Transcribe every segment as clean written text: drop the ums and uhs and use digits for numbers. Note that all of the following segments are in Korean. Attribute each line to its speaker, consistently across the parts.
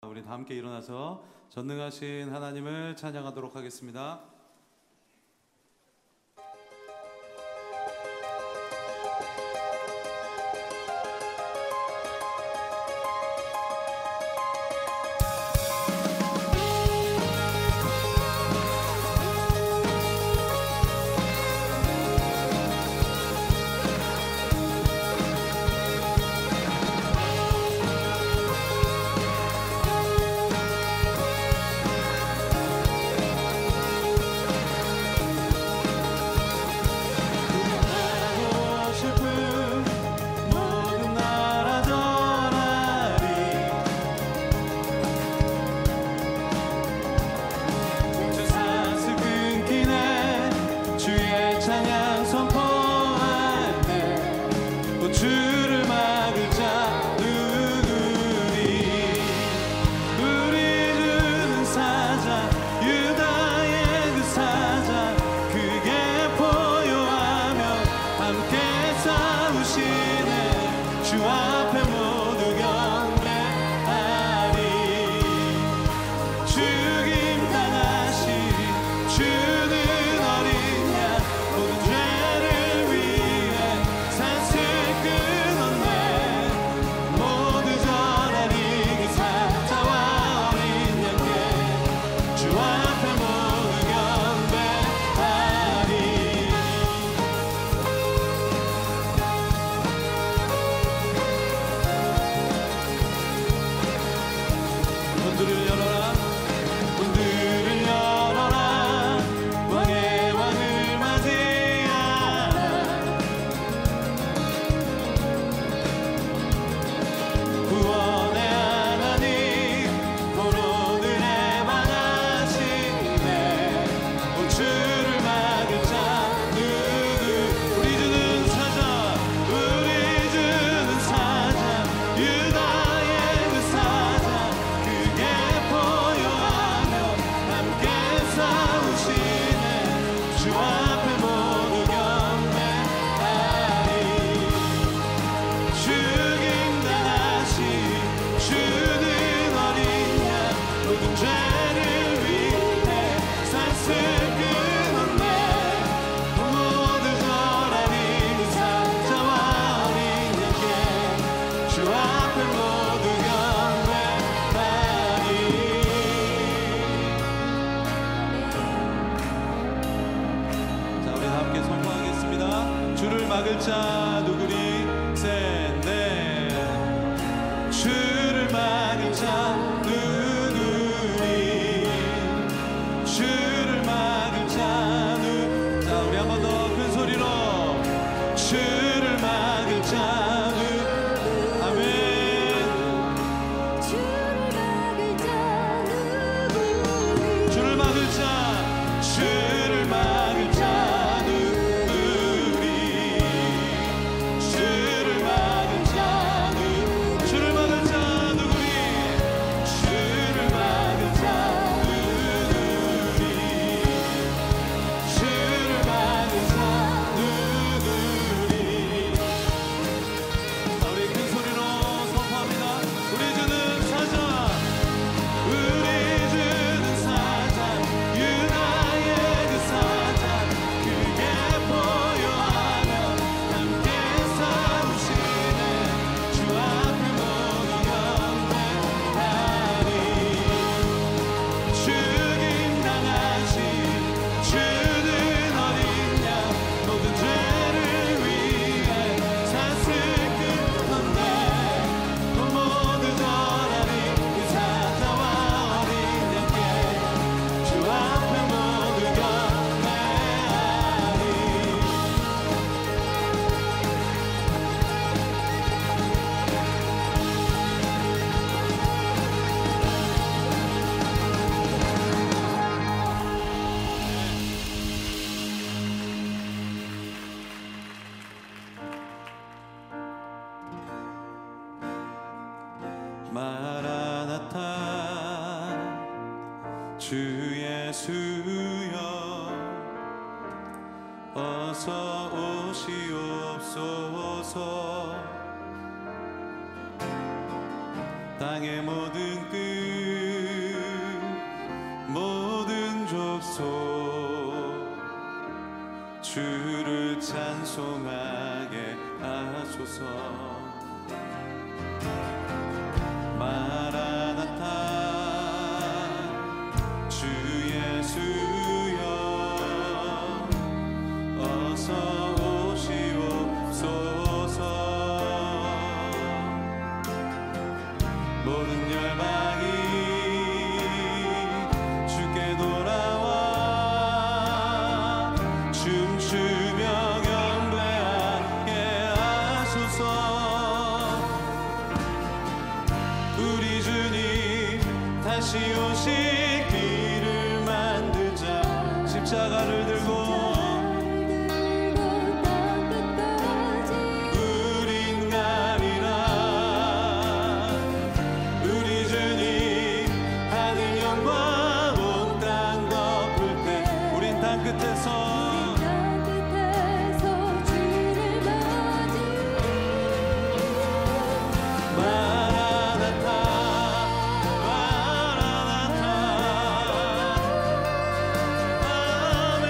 Speaker 1: 우리 다 함께 일어나서 전능하신 하나님을 찬양하도록 하겠습니다.
Speaker 2: 막을 자 누구리? 셋, 넷. 주를 막을 자 누구리? 주를 막을 자 누. 자, 우리 한 번 더 큰 소리로 주를 막을 자 누. 아멘. 주를 막을 자 누구리? 주를 막을 자, 주를 막을 자. 마라나타 주 예수여 어서 오시옵소서. 땅의 모든 끝
Speaker 1: 주를 찬송하게 하소서. 마라나타 주 예수여 어서 오시옵소서. 모든 열방이 주께 돌아와 춤추며 경배하게 하소서. 우리 주님 다시 오시기를 만들자. 십자가를 들고 우린 가리라. 우리 주님 하늘 영광 온 땅 덮을 때 우린 땅 끝에서 마라나타 마라나타 아멘.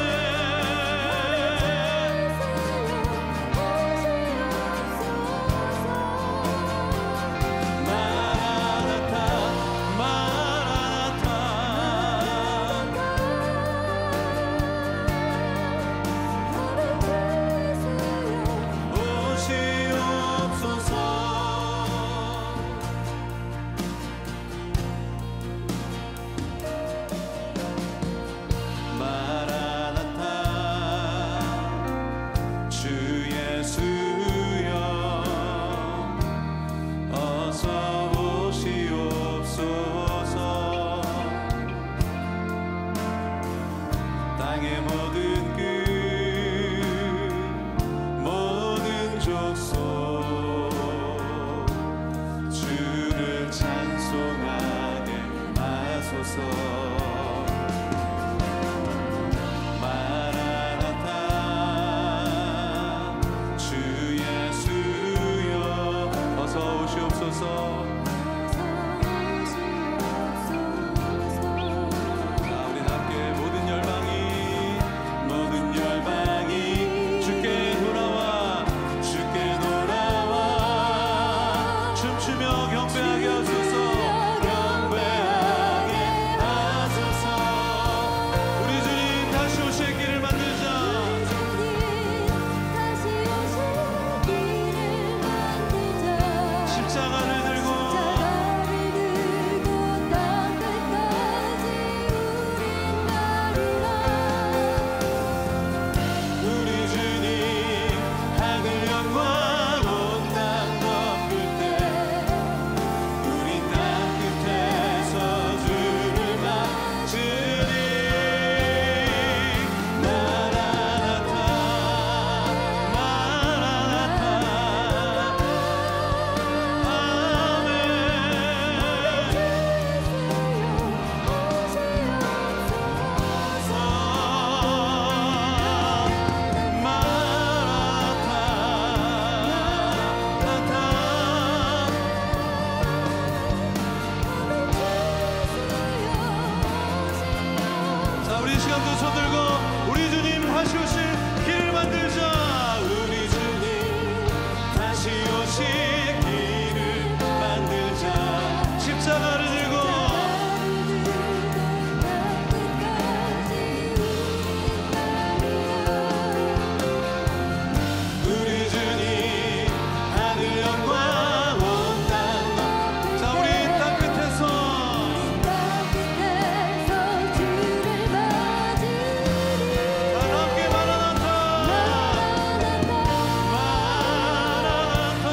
Speaker 1: 마라나타 마라나타 오시옵소서. 마라나타 주 예수여 어서 오시옵소서. 땅의 모든 끝 모든 족속 주를 찬송하게 하소서. 마라나타 주 예수여 어서 오시옵소서. 자, 우리 함께 모든 열방이 주께 돌아와 춤추며 경배하게 하소서. 경배하게 하소서. 우리 주님 다시 오실 길을 만들자. 십자가를 들고 우리 주님 하늘 영광 온 땅 덮을 때 우리 땅 끝에서 주를 맞으리. 마라나타 마라나타 아멘. 자, 우리 시간도 손들고 우리 주님 다시 오실 길을 만들자. 우리 주님 다시 오실 길을 만들자. 십자가를 들고 우리 주님 하늘 영광 온 땅. 자, 우리 땅 끝에서 다 함께 마라나타 마라나타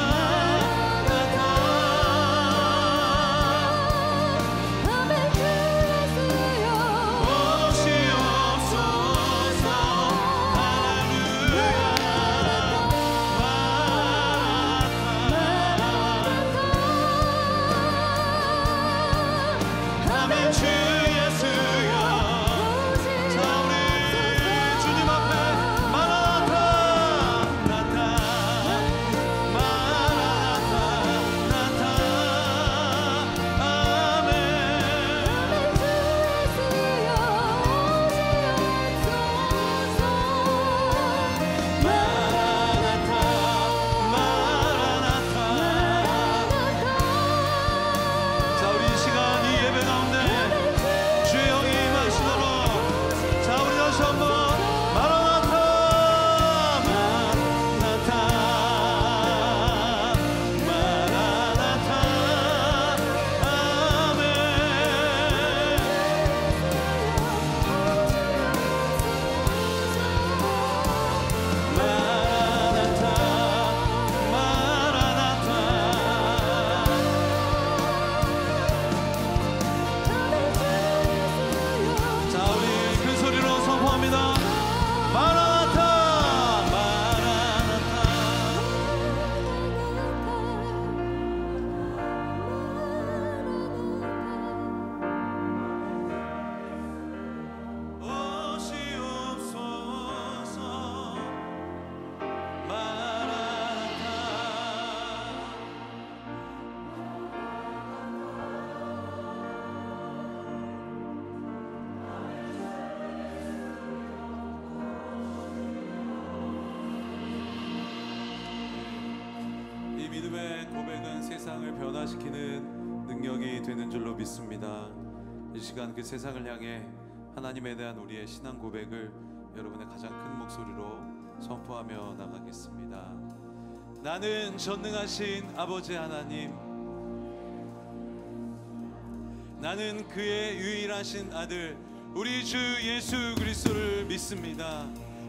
Speaker 2: 변화시키는 능력이 되는 줄로 믿습니다. 이 시간 그 세상을 향해 하나님에 대한 우리의 신앙 고백을 여러분의 가장 큰 목소리로 선포하며 나가겠습니다. 나는 전능하신 아버지 하나님, 나는 그의 유일하신 아들 우리 주 예수 그리스도를 믿습니다.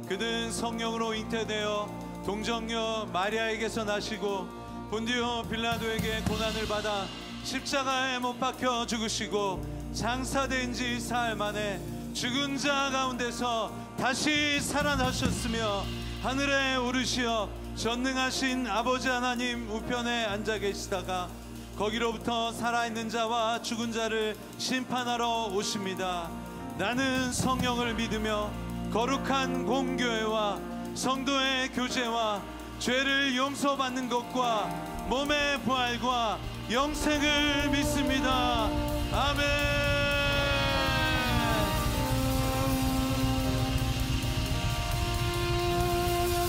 Speaker 2: 그는 성령으로 잉태되어 동정녀 마리아에게서 나시고 본디오 빌라도에게 고난을 받아 십자가에 못 박혀 죽으시고 장사된 지 사흘 만에 죽은 자 가운데서 다시 살아나셨으며 하늘에 오르시어 전능하신 아버지 하나님 우편에 앉아 계시다가 거기로부터 살아있는 자와 죽은 자를 심판하러 오십니다. 나는 성령을 믿으며 거룩한 공교회와 성도의 교제와 죄를 용서받는 것과 몸의 부활과 영생을 믿습니다. 아멘.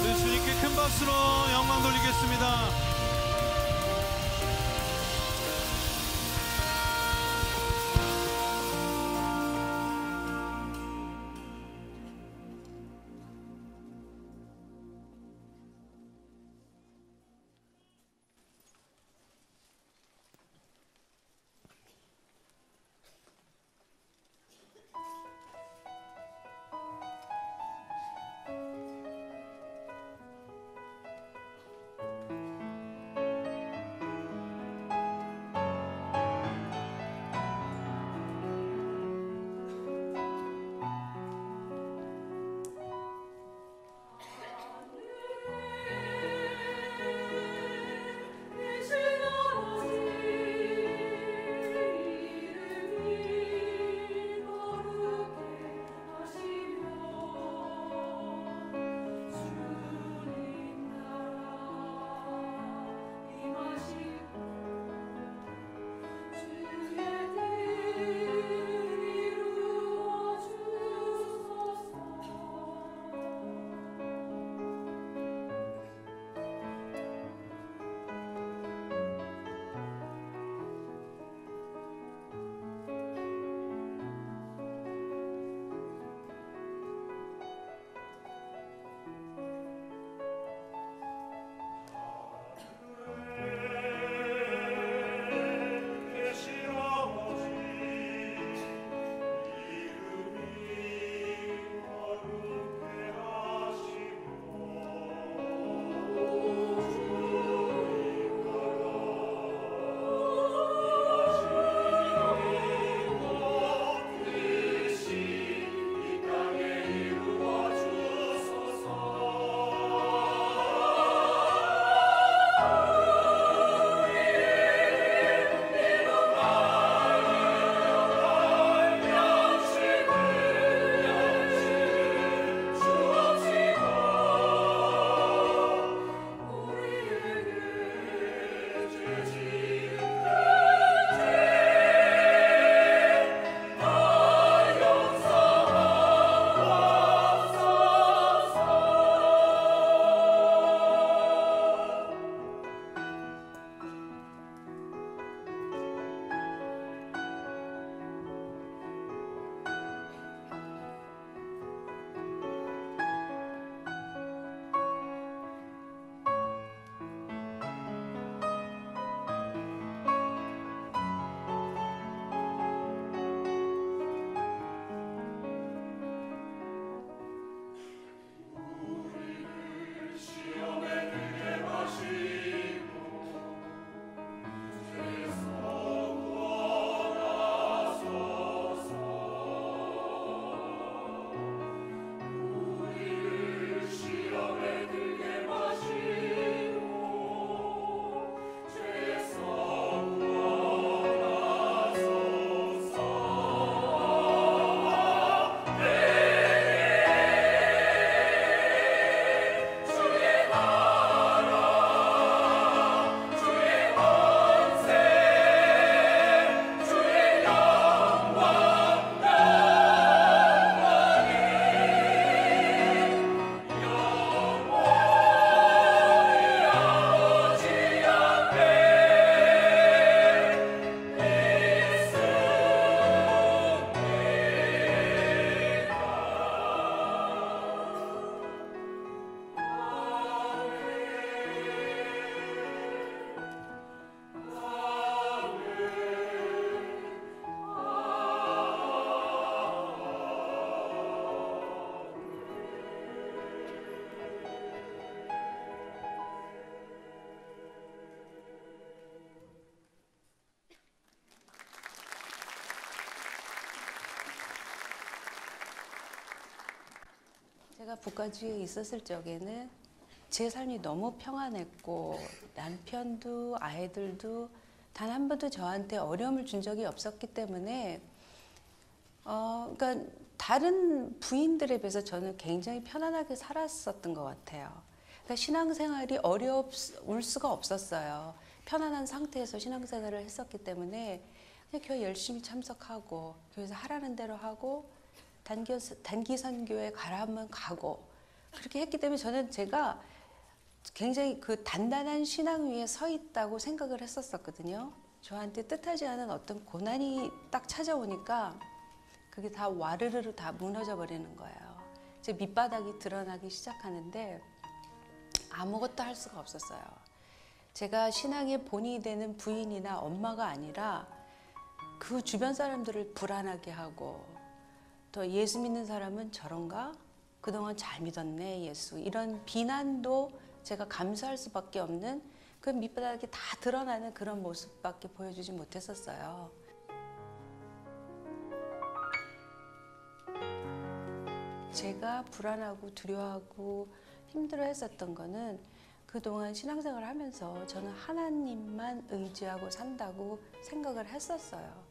Speaker 2: 우리 주님께 큰 박수로 영광 돌리겠습니다.
Speaker 3: 제가 북가주에 있었을 적에는 제 삶이 너무 평안했고 남편도 아이들도 단 한 번도 저한테 어려움을 준 적이 없었기 때문에 그러니까 다른 부인들에 비해서 저는 굉장히 편안하게 살았었던 것 같아요. 그러니까 신앙생활이 어려울 수가 없었어요. 편안한 상태에서 신앙생활을 했었기 때문에 그냥 교회 열심히 참석하고 교회에서 하라는 대로 하고 단기 선교에 가라 하면 가고 그렇게 했기 때문에 저는 제가 굉장히 그 단단한 신앙 위에 서 있다고 생각을 했었거든요. 저한테 뜻하지 않은 어떤 고난이 딱 찾아오니까 그게 다 와르르르 다 무너져 버리는 거예요. 제 밑바닥이 드러나기 시작하는데 아무것도 할 수가 없었어요. 제가 신앙의 본이 되는 부인이나 엄마가 아니라 그 주변 사람들을 불안하게 하고 또 예수 믿는 사람은 저런가? 그동안 잘 믿었네 예수. 이런 비난도 제가 감수할 수밖에 없는 그 밑바닥이 다 드러나는 그런 모습밖에 보여주지 못했었어요. 제가 불안하고 두려워하고 힘들어했었던 거는 그동안 신앙생활을 하면서 저는 하나님만 의지하고 산다고 생각을 했었어요.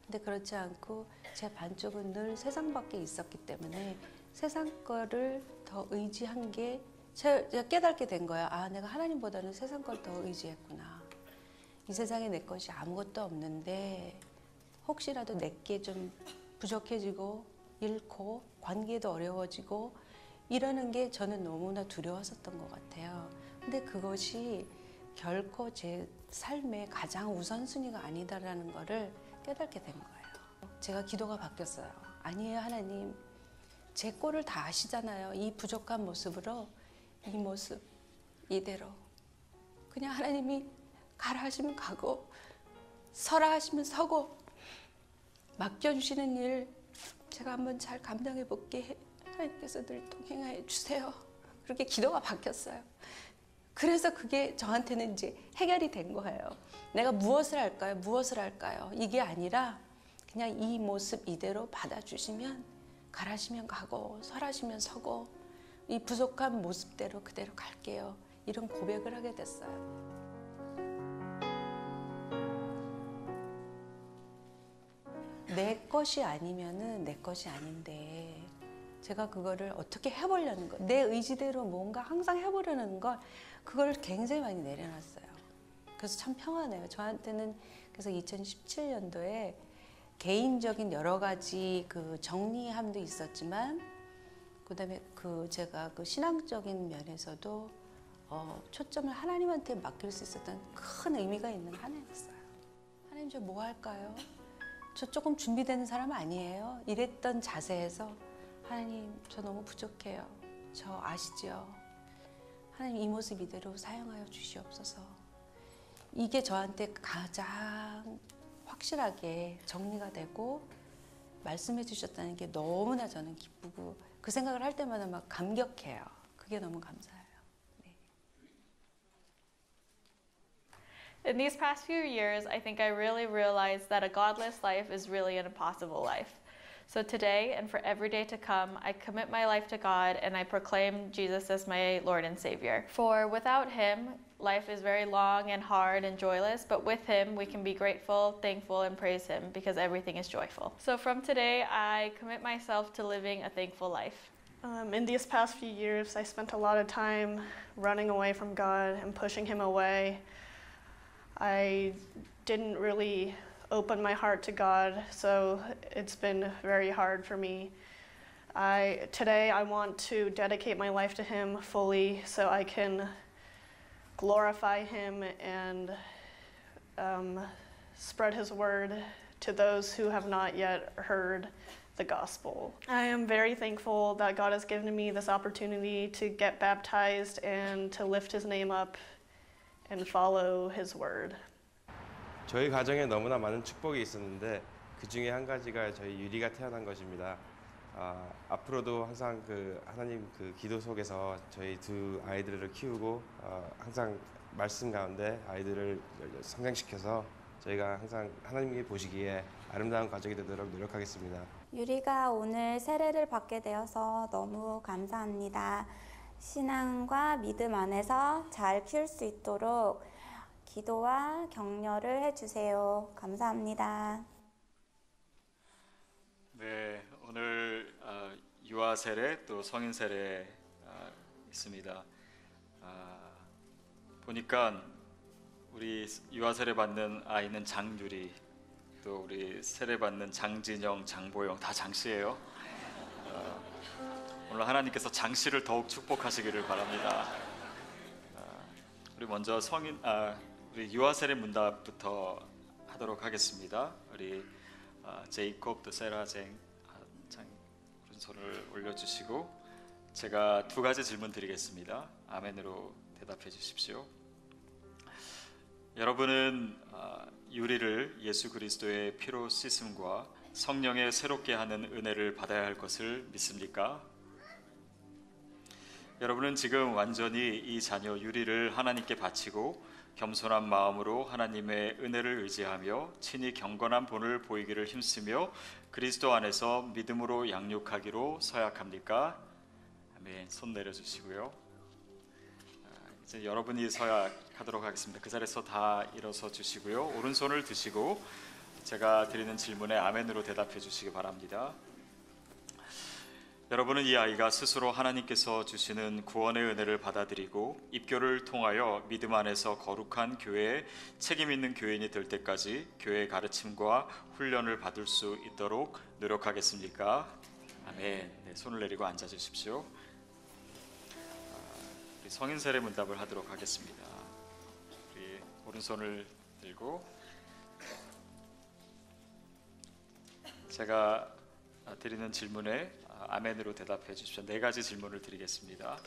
Speaker 3: 근데 그렇지 않고 제 반쪽은 늘 세상 밖에 있었기 때문에 세상 거를 더 의지한 게 제가 깨닫게 된 거예요. 아, 내가 하나님보다는 세상 걸 더 의지했구나. 이 세상에 내 것이 아무것도 없는데 혹시라도 내게 좀 부족해지고 잃고 관계도 어려워지고 이러는 게 저는 너무나 두려웠었던 것 같아요. 근데 그것이 결코 제 삶의 가장 우선순위가 아니다라는 거를 깨닫게 된 거예요. 제가 기도가 바뀌었어요. 아니에요 하나님, 제 꼴을 다 아시잖아요. 이 부족한 모습으로 이 모습 이대로 그냥 하나님이 가라 하시면 가고 서라 하시면 서고 맡겨주시는 일 제가 한번 잘 감당해 볼게 하나님께서 늘 동행하여 주세요. 그렇게 기도가 바뀌었어요. 그래서 그게 저한테는 이제 해결이 된 거예요. 내가 무엇을 할까요? 무엇을 할까요? 이게 아니라 그냥 이 모습 이대로 받아주시면 가라시면 가고 설하시면 서고 이 부족한 모습대로 그대로 갈게요. 이런 고백을 하게 됐어요. 내 것이 아니면은 내 것이 아닌데 제가 그거를 어떻게 해보려는 거, 내 의지대로 뭔가 항상 해보려는 걸 그걸 굉장히 많이 내려놨어요. 그래서 참 평안해요. 저한테는 그래서 2017년도에 개인적인 여러 가지 그 정리함도 있었지만 그다음에 그 제가 그 신앙적인 면에서도 초점을 하나님한테 맡길 수 있었던 큰 의미가 있는 한 해였어요. 하나님 저 뭐 할까요? 저 조금 준비되는 사람 아니에요? 이랬던 자세에서 하나님 저 너무 부족해요. 저 아시죠? 하나님 이 모습 이대로 사용하여 주시옵소서. 이게 저한테 가장 확실하게 정리가 되고 말씀해 주셨다는 게 너무나 저는 기쁘고 그 생각을 할 때마다 막 감격해요. 그게 너무 감사해요.
Speaker 4: In these past few years, I think I really realized that a godless life is really an impossible life. So today and for every day to come, I commit my life to God and I proclaim Jesus as my Lord and Savior. For without Him, life is very long and hard and joyless, but with Him, we can be grateful, thankful, and praise Him because everything is joyful. So from today, I commit myself to living a thankful life.
Speaker 5: In these past few years, I spent a lot of time running away from God and pushing Him away. I didn't really open my heart to God, so it's been very hard for me. Today I want to dedicate my life to Him fully so I can glorify Him and spread His word to those who have not yet heard the gospel. I am very thankful that God has given me this opportunity to get baptized and to lift His name up and follow His word.
Speaker 6: 저희 가정에 너무나 많은 축복이 있었는데 그 중에 한 가지가 저희 유리가 태어난 것입니다. 앞으로도 항상 그 하나님 그 기도 속에서 저희 두 아이들을 키우고 항상 말씀 가운데 아이들을 성장시켜서 저희가 항상 하나님이 보시기에 아름다운 가족이 되도록 노력하겠습니다.
Speaker 7: 유리가 오늘 세례를 받게 되어서 너무 감사합니다. 신앙과 믿음 안에서 잘 키울 수 있도록 기도와 격려를 해주세요. 감사합니다.
Speaker 8: 네, 오늘 유아 세례 또 성인 세례 있습니다. 보니까 우리 유아 세례 받는 아이는 장유리, 또 우리 세례 받는 장진영, 장보영 다 장씨예요. 오늘 하나님께서 장씨를 더욱 축복하시기를 바랍니다. 우리 먼저 우리 유아 세례 문답부터 하도록 하겠습니다. 우리 제이콥 또 세라쟁 오른손을 올려주시고 제가 두 가지 질문 드리겠습니다. 아멘으로 대답해 주십시오. 여러분은 유리를 예수 그리스도의 피로 씻음과 성령의 새롭게 하는 은혜를 받아야 할 것을 믿습니까? 여러분은 지금 완전히 이 자녀 유리를 하나님께 바치고 겸손한 마음으로 하나님의 은혜를 의지하며 친히 경건한 본을 보이기를 힘쓰며 그리스도 안에서 믿음으로 양육하기로 서약합니까? 아멘. 손 내려주시고요. 이제 여러분이 서약하도록 하겠습니다. 그 자리에서 다 일어서 주시고요. 오른손을 드시고 제가 드리는 질문에 아멘으로 대답해 주시기 바랍니다. 여러분은 이 아이가 스스로 하나님께서 주시는 구원의 은혜를 받아들이고 입교를 통하여 믿음 안에서 거룩한 교회에 책임 있는 교인이 될 때까지 교회의 가르침과 훈련을 받을 수 있도록 노력하겠습니까? 아멘. 네, 손을 내리고 앉아 주십시오. 우리 성인 세례 문답을 하도록 하겠습니다. 우리 오른손을 들고 제가 드리는 질문에 아멘으로 대답해 주십시오. 네 가지 질문을 드리겠습니다.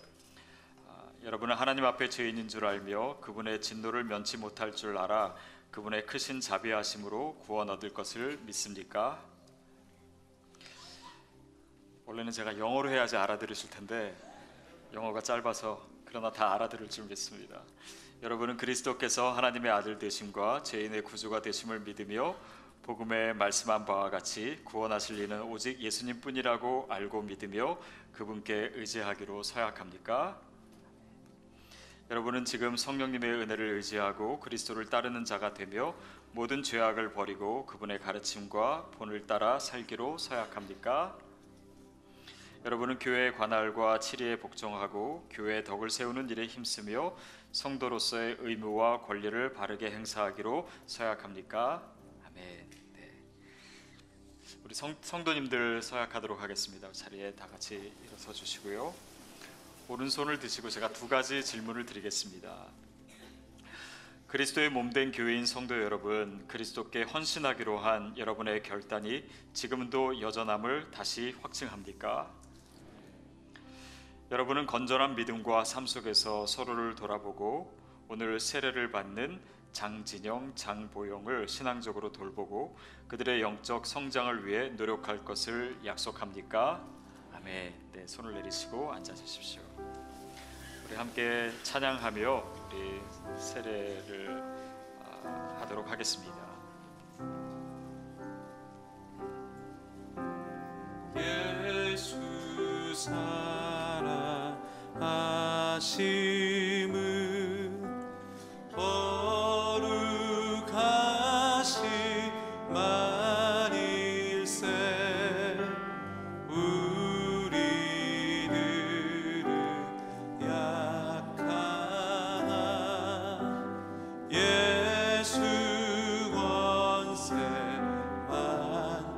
Speaker 8: 여러분은 하나님 앞에 죄인인 줄 알며 그분의 진노를 면치 못할 줄 알아 그분의 크신 자비하심으로 구원 얻을 것을 믿습니까? 원래는 제가 영어로 해야지 알아들으실 텐데 영어가 짧아서 그러나 다 알아들을 줄 믿습니다. 여러분은 그리스도께서 하나님의 아들 되심과 죄인의 구주가 되심을 믿으며 복음에 말씀한 바와 같이 구원하실 이는 오직 예수님뿐이라고 알고 믿으며 그분께 의지하기로 서약합니까? 여러분은 지금 성령님의 은혜를 의지하고 그리스도를 따르는 자가 되며 모든 죄악을 버리고 그분의 가르침과 본을 따라 살기로 서약합니까? 여러분은 교회의 관할과 치리에 복종하고 교회의 덕을 세우는 일에 힘쓰며 성도로서의 의무와 권리를 바르게 행사하기로 서약합니까? 아멘. 네. 우리 성도님들 서약하도록 하겠습니다. 자리에 다 같이 일어서 주시고요. 오른손을 드시고 제가 두 가지 질문을 드리겠습니다. 그리스도의 몸된 교회인 성도 여러분, 그리스도께 헌신하기로 한 여러분의 결단이 지금도 여전함을 다시 확증합니까? 여러분은 건전한 믿음과 삶 속에서 서로를 돌아보고 오늘 세례를 받는 장진영, 장보영을 신앙적으로 돌보고 그들의 영적 성장을 위해 노력할 것을 약속합니까? 아멘. 네, 손을 내리시고 앉아 주십시오. 우리 함께 찬양하며 우리 세례를 하도록 하겠습니다.
Speaker 1: 예수 사랑하심은 거룩하신 만일세 우리들은 약하나 예수 권세 많도다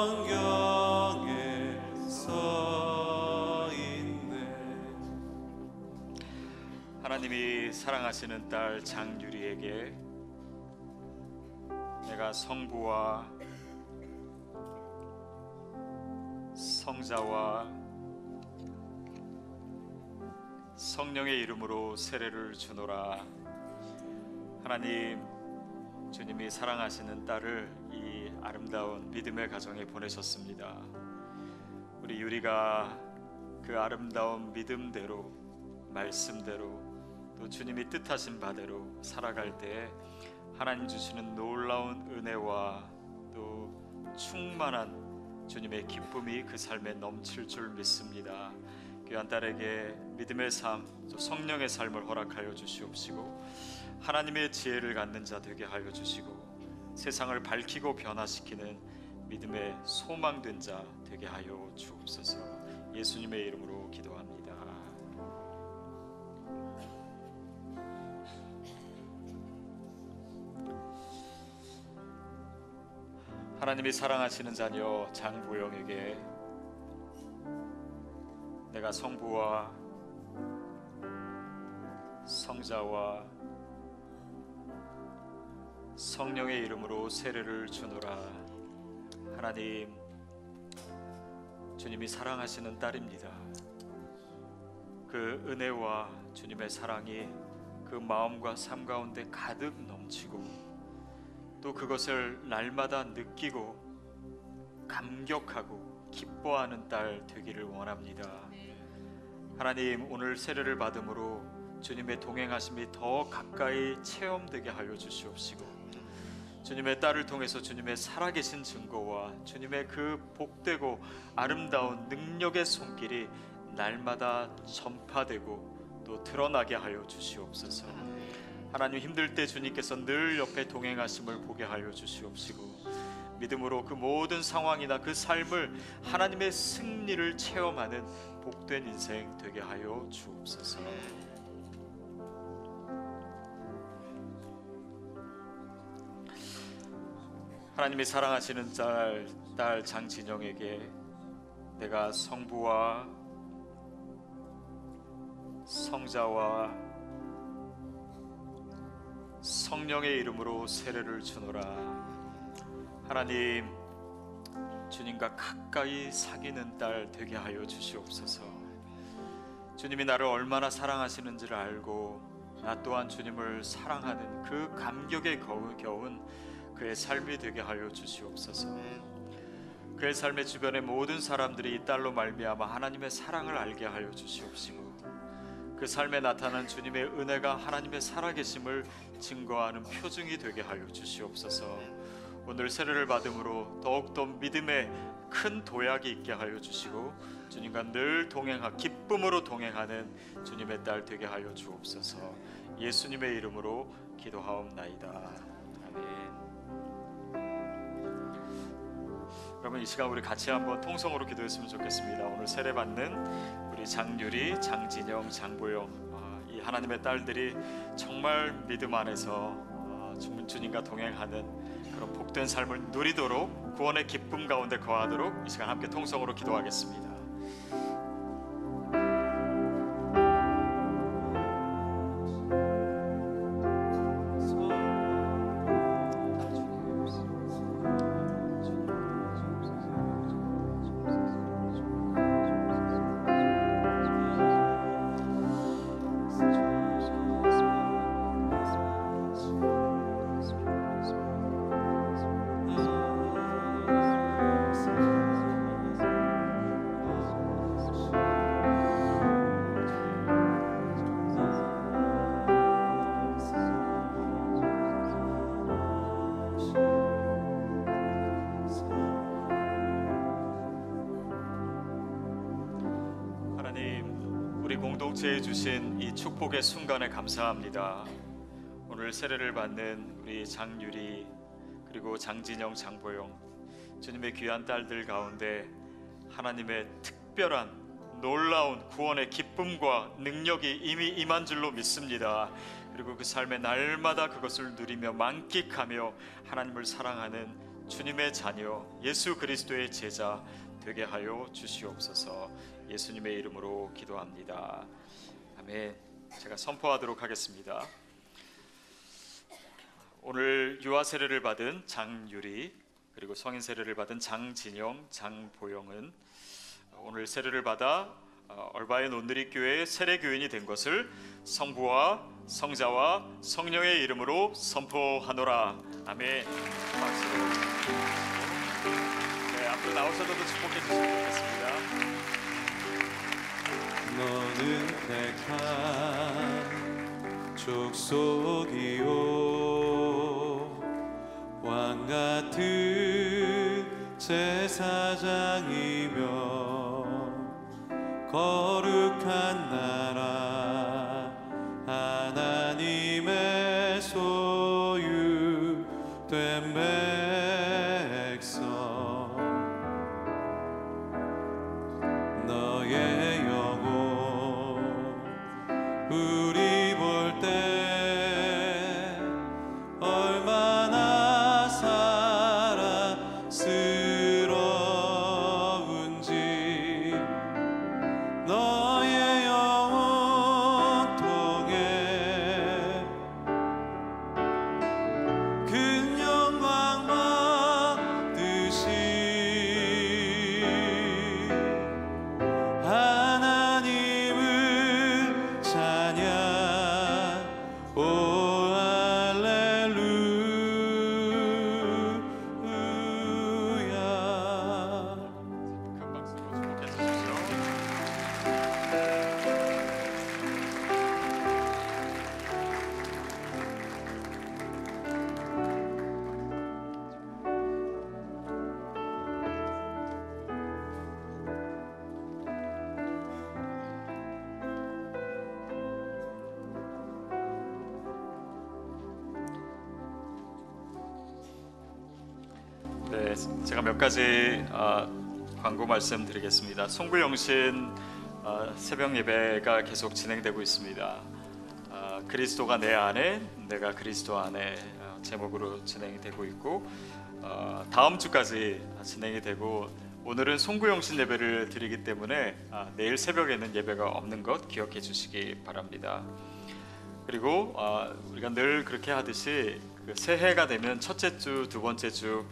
Speaker 1: 성경에 써 있네.
Speaker 8: 하나님이 사랑하시는 딸 장유리에게 내가 성부와 성자와 성령의 이름으로 세례를 주노라. 하나님, 주님이 사랑하시는 딸을 이 아름다운 믿음의 가정에 보내셨습니다. 우리 유리가 그 아름다운 믿음대로, 말씀대로, 또 주님이 뜻하신 바대로 살아갈 때 하나님 주시는 놀라운 은혜와 또 충만한 주님의 기쁨이 그 삶에 넘칠 줄 믿습니다. 귀한 딸에게 믿음의 삶, 또 성령의 삶을 허락하여 주시옵시고 하나님의 지혜를 갖는 자 되게 하여 주시고 세상을 밝히고 변화시키는 믿음의 소망된 자 되게 하여 주옵소서. 예수님의 이름으로 기도합니다. 하나님이 사랑하시는 자녀 장보영에게 내가 성부와 성자와 성령의 이름으로 세례를 주노라. 하나님, 주님이 사랑하시는 딸입니다. 그 은혜와 주님의 사랑이 그 마음과 삶 가운데 가득 넘치고 또 그것을 날마다 느끼고 감격하고 기뻐하는 딸 되기를 원합니다. 하나님, 오늘 세례를 받음으로 주님의 동행하심이 더 가까이 체험되게 하여 주시옵시고 주님의 딸을 통해서 주님의 살아계신 증거와 주님의 그 복되고 아름다운 능력의 손길이 날마다 전파되고 또 드러나게 하여 주시옵소서. 하나님, 힘들 때 주님께서 늘 옆에 동행하심을 보게 하여 주시옵시고 믿음으로 그 모든 상황이나 그 삶을 하나님의 승리를 체험하는 복된 인생 되게 하여 주옵소서. 하나님이 사랑하시는 딸 장진영에게 내가 성부와 성자와 성령의 이름으로 세례를 주노라. 하나님, 주님과 가까이 사귀는 딸 되게 하여 주시옵소서. 주님이 나를 얼마나 사랑하시는지를 알고 나 또한 주님을 사랑하는 그 감격에 겨운 그의 삶이 되게 하여 주시옵소서. 그의 삶의 주변의 모든 사람들이 이 딸로 말미암아 하나님의 사랑을 알게 하여 주시옵시고 그 삶에 나타난 주님의 은혜가 하나님의 살아계심을 증거하는 표징이 되게 하여 주시옵소서. 오늘 세례를 받음으로 더욱더 믿음의 큰 도약이 있게 하여 주시고 주님과 늘 기쁨으로 동행하는 주님의 딸 되게 하여 주옵소서. 예수님의 이름으로 기도하옵나이다. 아멘. 여러분, 이 시간 우리 같이 한번 통성으로 기도했으면 좋겠습니다. 오늘 세례 받는 우리 장유리, 장진영, 장보영 이 하나님의 딸들이 정말 믿음 안에서 주님과 동행하는 그런 복된 삶을 누리도록 구원의 기쁨 가운데 거하도록 이 시간 함께 통성으로 기도하겠습니다. 공동체에 주신 이 축복의 순간에 감사합니다. 오늘 세례를 받는 우리 장유리 그리고 장진영, 장보영 주님의 귀한 딸들 가운데 하나님의 특별한 놀라운 구원의 기쁨과 능력이 이미 임한 줄로 믿습니다. 그리고 그 삶의 날마다 그것을 누리며 만끽하며 하나님을 사랑하는 주님의 자녀 예수 그리스도의 제자 되게 하여 주시옵소서. 예수님의 이름으로 기도합니다. 아멘. 제가 선포하도록 하겠습니다. 오늘 유아 세례를 받은 장유리 그리고 성인 세례를 받은 장진영, 장보영은 오늘 세례를 받아 얼바인 온누리 교회의 세례 교인이 된 것을 성부와 성자와 성령의 이름으로 선포하노라. 아멘. 박수. 네, 앞으로 나오셔도 축복해 주시면 좋겠습니다.
Speaker 2: 너는 택한 족속이요 왕같은 제사장이며 거룩한 나라 하나님의 소유된 백성 너의 영혼 우리 볼 때 얼마나 사랑스러운지 너의 영혼 통해 큰 영광 받으시 하나님을 찬양 오 할렐루야.
Speaker 8: 큰 박수로 축복해 주십시오. 네, 제가 몇 가지 광고 말씀드리겠습니다. 송구영신 새벽 예배가 계속 진행되고 있습니다. 그리스도가 내 안에, 내가 그리스도 안에 제목으로 진행이 되고 있고 다음 주까지 진행이 되고 오늘은 송구영신 예배를 드리기 때문에 내일 새벽에는 예배가 없는 것 기억해 주시기 바랍니다. 그리고 우리가 늘 그렇게 하듯이 그 새해가 되면 첫째 주, 두 번째 주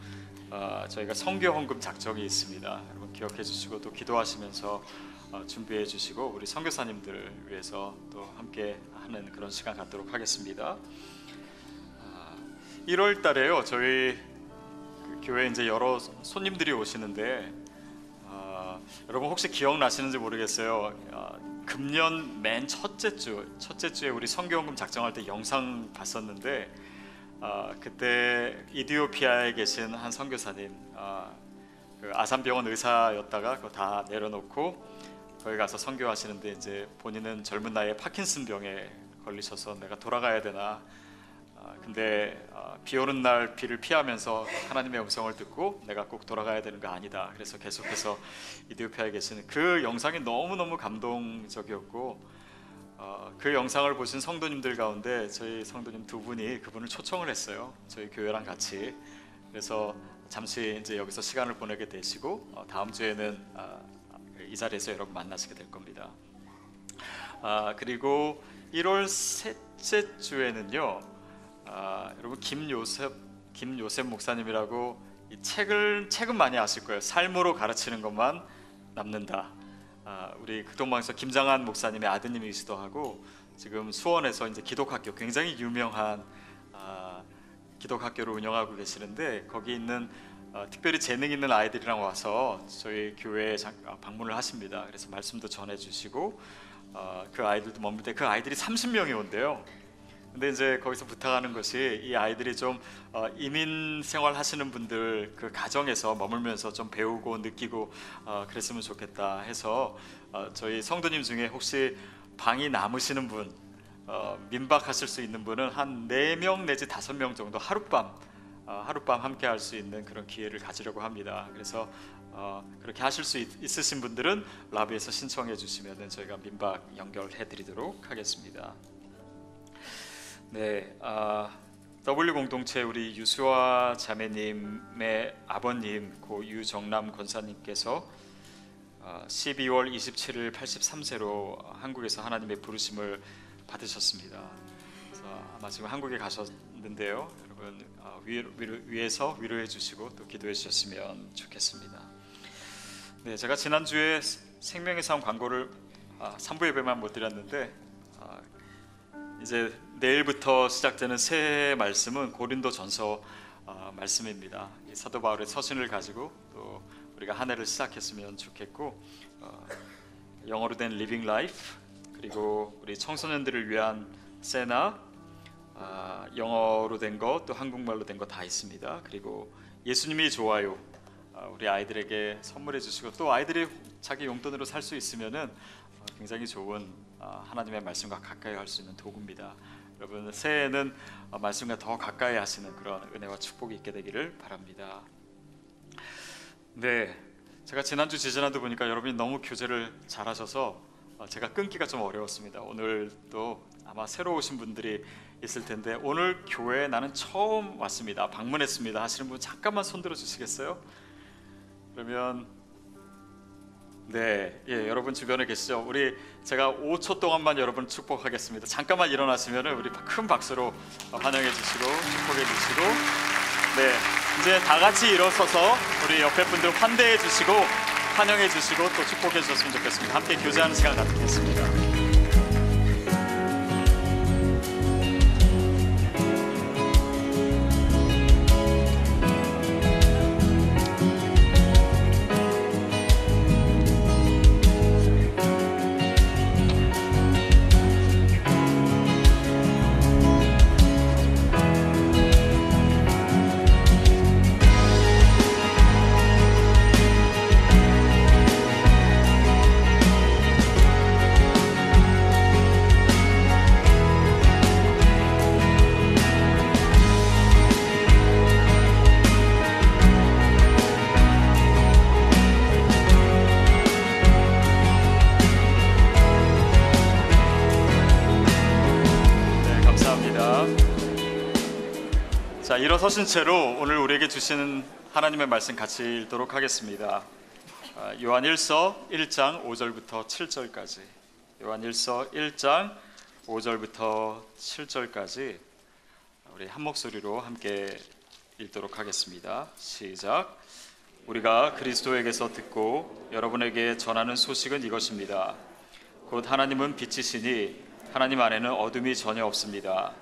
Speaker 8: 저희가 성교 헌금 작정이 있습니다. 여러분 기억해 주시고 또 기도하시면서 준비해 주시고 우리 선교사님들을 위해서 또 함께 하는 그런 시간 갖도록 하겠습니다. 1월 달에요. 저희 그 교회에 이제 여러 손님들이 오시는데 여러분 혹시 기억나시는지 모르겠어요. 금년 맨 첫째 주에 우리 성교 헌금 작정할 때 영상 봤었는데 그때 이디오피아에 계신 한 선교사님 그 아산병원 의사였다가 그거 다 내려놓고 거기 가서 선교하시는데 이제 본인은 젊은 나이에 파킨슨 병에 걸리셔서 내가 돌아가야 되나 근데 비 오는 날 비를 피하면서 하나님의 음성을 듣고 내가 꼭 돌아가야 되는 거 아니다. 그래서 계속해서 이디오피아에 계시는 그 영상이 너무너무 감동적이었고 그 영상을 보신 성도님들 가운데 저희 성도님 두 분이 그분을 초청을 했어요. 저희 교회랑 같이. 그래서 잠시 이제 여기서 시간을 보내게 되시고 다음 주에는 이 자리에서 여러분 만나시게 될 겁니다. 그리고 1월 셋째 주에는요. 여러분 김요셉 목사님이라고 이 책은 많이 아실 거예요. 삶으로 가르치는 것만 남는다. 우리 극동방에서 김장한 목사님의 아드님이시기도 하고 지금 수원에서 이제 기독학교 굉장히 유명한 기독학교를 운영하고 계시는데 거기 있는 특별히 재능 있는 아이들이랑 와서 저희 교회에 방문을 하십니다. 그래서 말씀도 전해주시고 그 아이들도 머물 때 그 아이들이 30명이 온대요. 근데 이제 거기서 부탁하는 것이 이 아이들이 좀 이민 생활 하시는 분들 그 가정에서 머물면서 좀 배우고 느끼고 그랬으면 좋겠다 해서 저희 성도님 중에 혹시 방이 남으시는 분 민박하실 수 있는 분은 한 4명 내지 5명 정도 하룻밤 함께 할 수 있는 그런 기회를 가지려고 합니다. 그래서 그렇게 하실 수 있으신 분들은 라비에서 신청해 주시면 저희가 민박 연결해 드리도록 하겠습니다. 네, W 공동체 우리 유수아 자매님의 아버님 고 유정남 권사님께서 12월 27일 83세로 한국에서 하나님의 부르심을 받으셨습니다. 그래서 아마 지금 한국에 가셨는데요. 여러분 위에서 위로해 주시고 또 기도해 주셨으면 좋겠습니다. 네, 제가 지난주에 생명의 삶 광고를 3부 예배만 못 드렸는데 이제 내일부터 시작되는 새해 말씀은 고린도전서 말씀입니다. 이 사도 바울의 서신을 가지고 또 우리가 한 해를 시작했으면 좋겠고 영어로 된 Living Life 그리고 우리 청소년들을 위한 세나 영어로 된 거 또 한국말로 된 거 다 있습니다. 그리고 예수님이 좋아요 우리 아이들에게 선물해 주시고 또 아이들이 자기 용돈으로 살 수 있으면은 굉장히 좋은 하나님의 말씀과 가까이 할 수 있는 도구입니다. 여러분 새해에는 말씀과 더 가까이 하시는 그런 은혜와 축복이 있게 되기를 바랍니다. 네, 제가 지난주 지지난주 보니까 여러분이 너무 교제를 잘하셔서 제가 끊기가 좀 어려웠습니다. 오늘도 아마 새로 오신 분들이 있을 텐데 오늘 교회에 나는 처음 왔습니다, 방문했습니다 하시는 분 잠깐만 손 들어 주시겠어요? 그러면 네, 예, 여러분 주변에 계시죠? 제가 5초 동안만 여러분 축복하겠습니다. 잠깐만 일어나시면은 우리 큰 박수로 환영해 주시고 축복해 주시고, 네, 이제 다 같이 일어서서 우리 옆에 분들 환대해 주시고 환영해 주시고 또 축복해 주셨으면 좋겠습니다. 함께 교제하는 시간 갖겠습니다. 자, 일어서신 채로 오늘 우리에게 주시는 하나님의 말씀 같이 읽도록 하겠습니다. 요한일서 1장 5절부터 7절까지, 요한일서 1장 5절부터 7절까지 우리 한 목소리로 함께 읽도록 하겠습니다. 시작. 우리가 그리스도에게서 듣고 여러분에게 전하는 소식은 이것입니다. 곧 하나님은 빛이시니 하나님 안에는 어둠이 전혀 없습니다.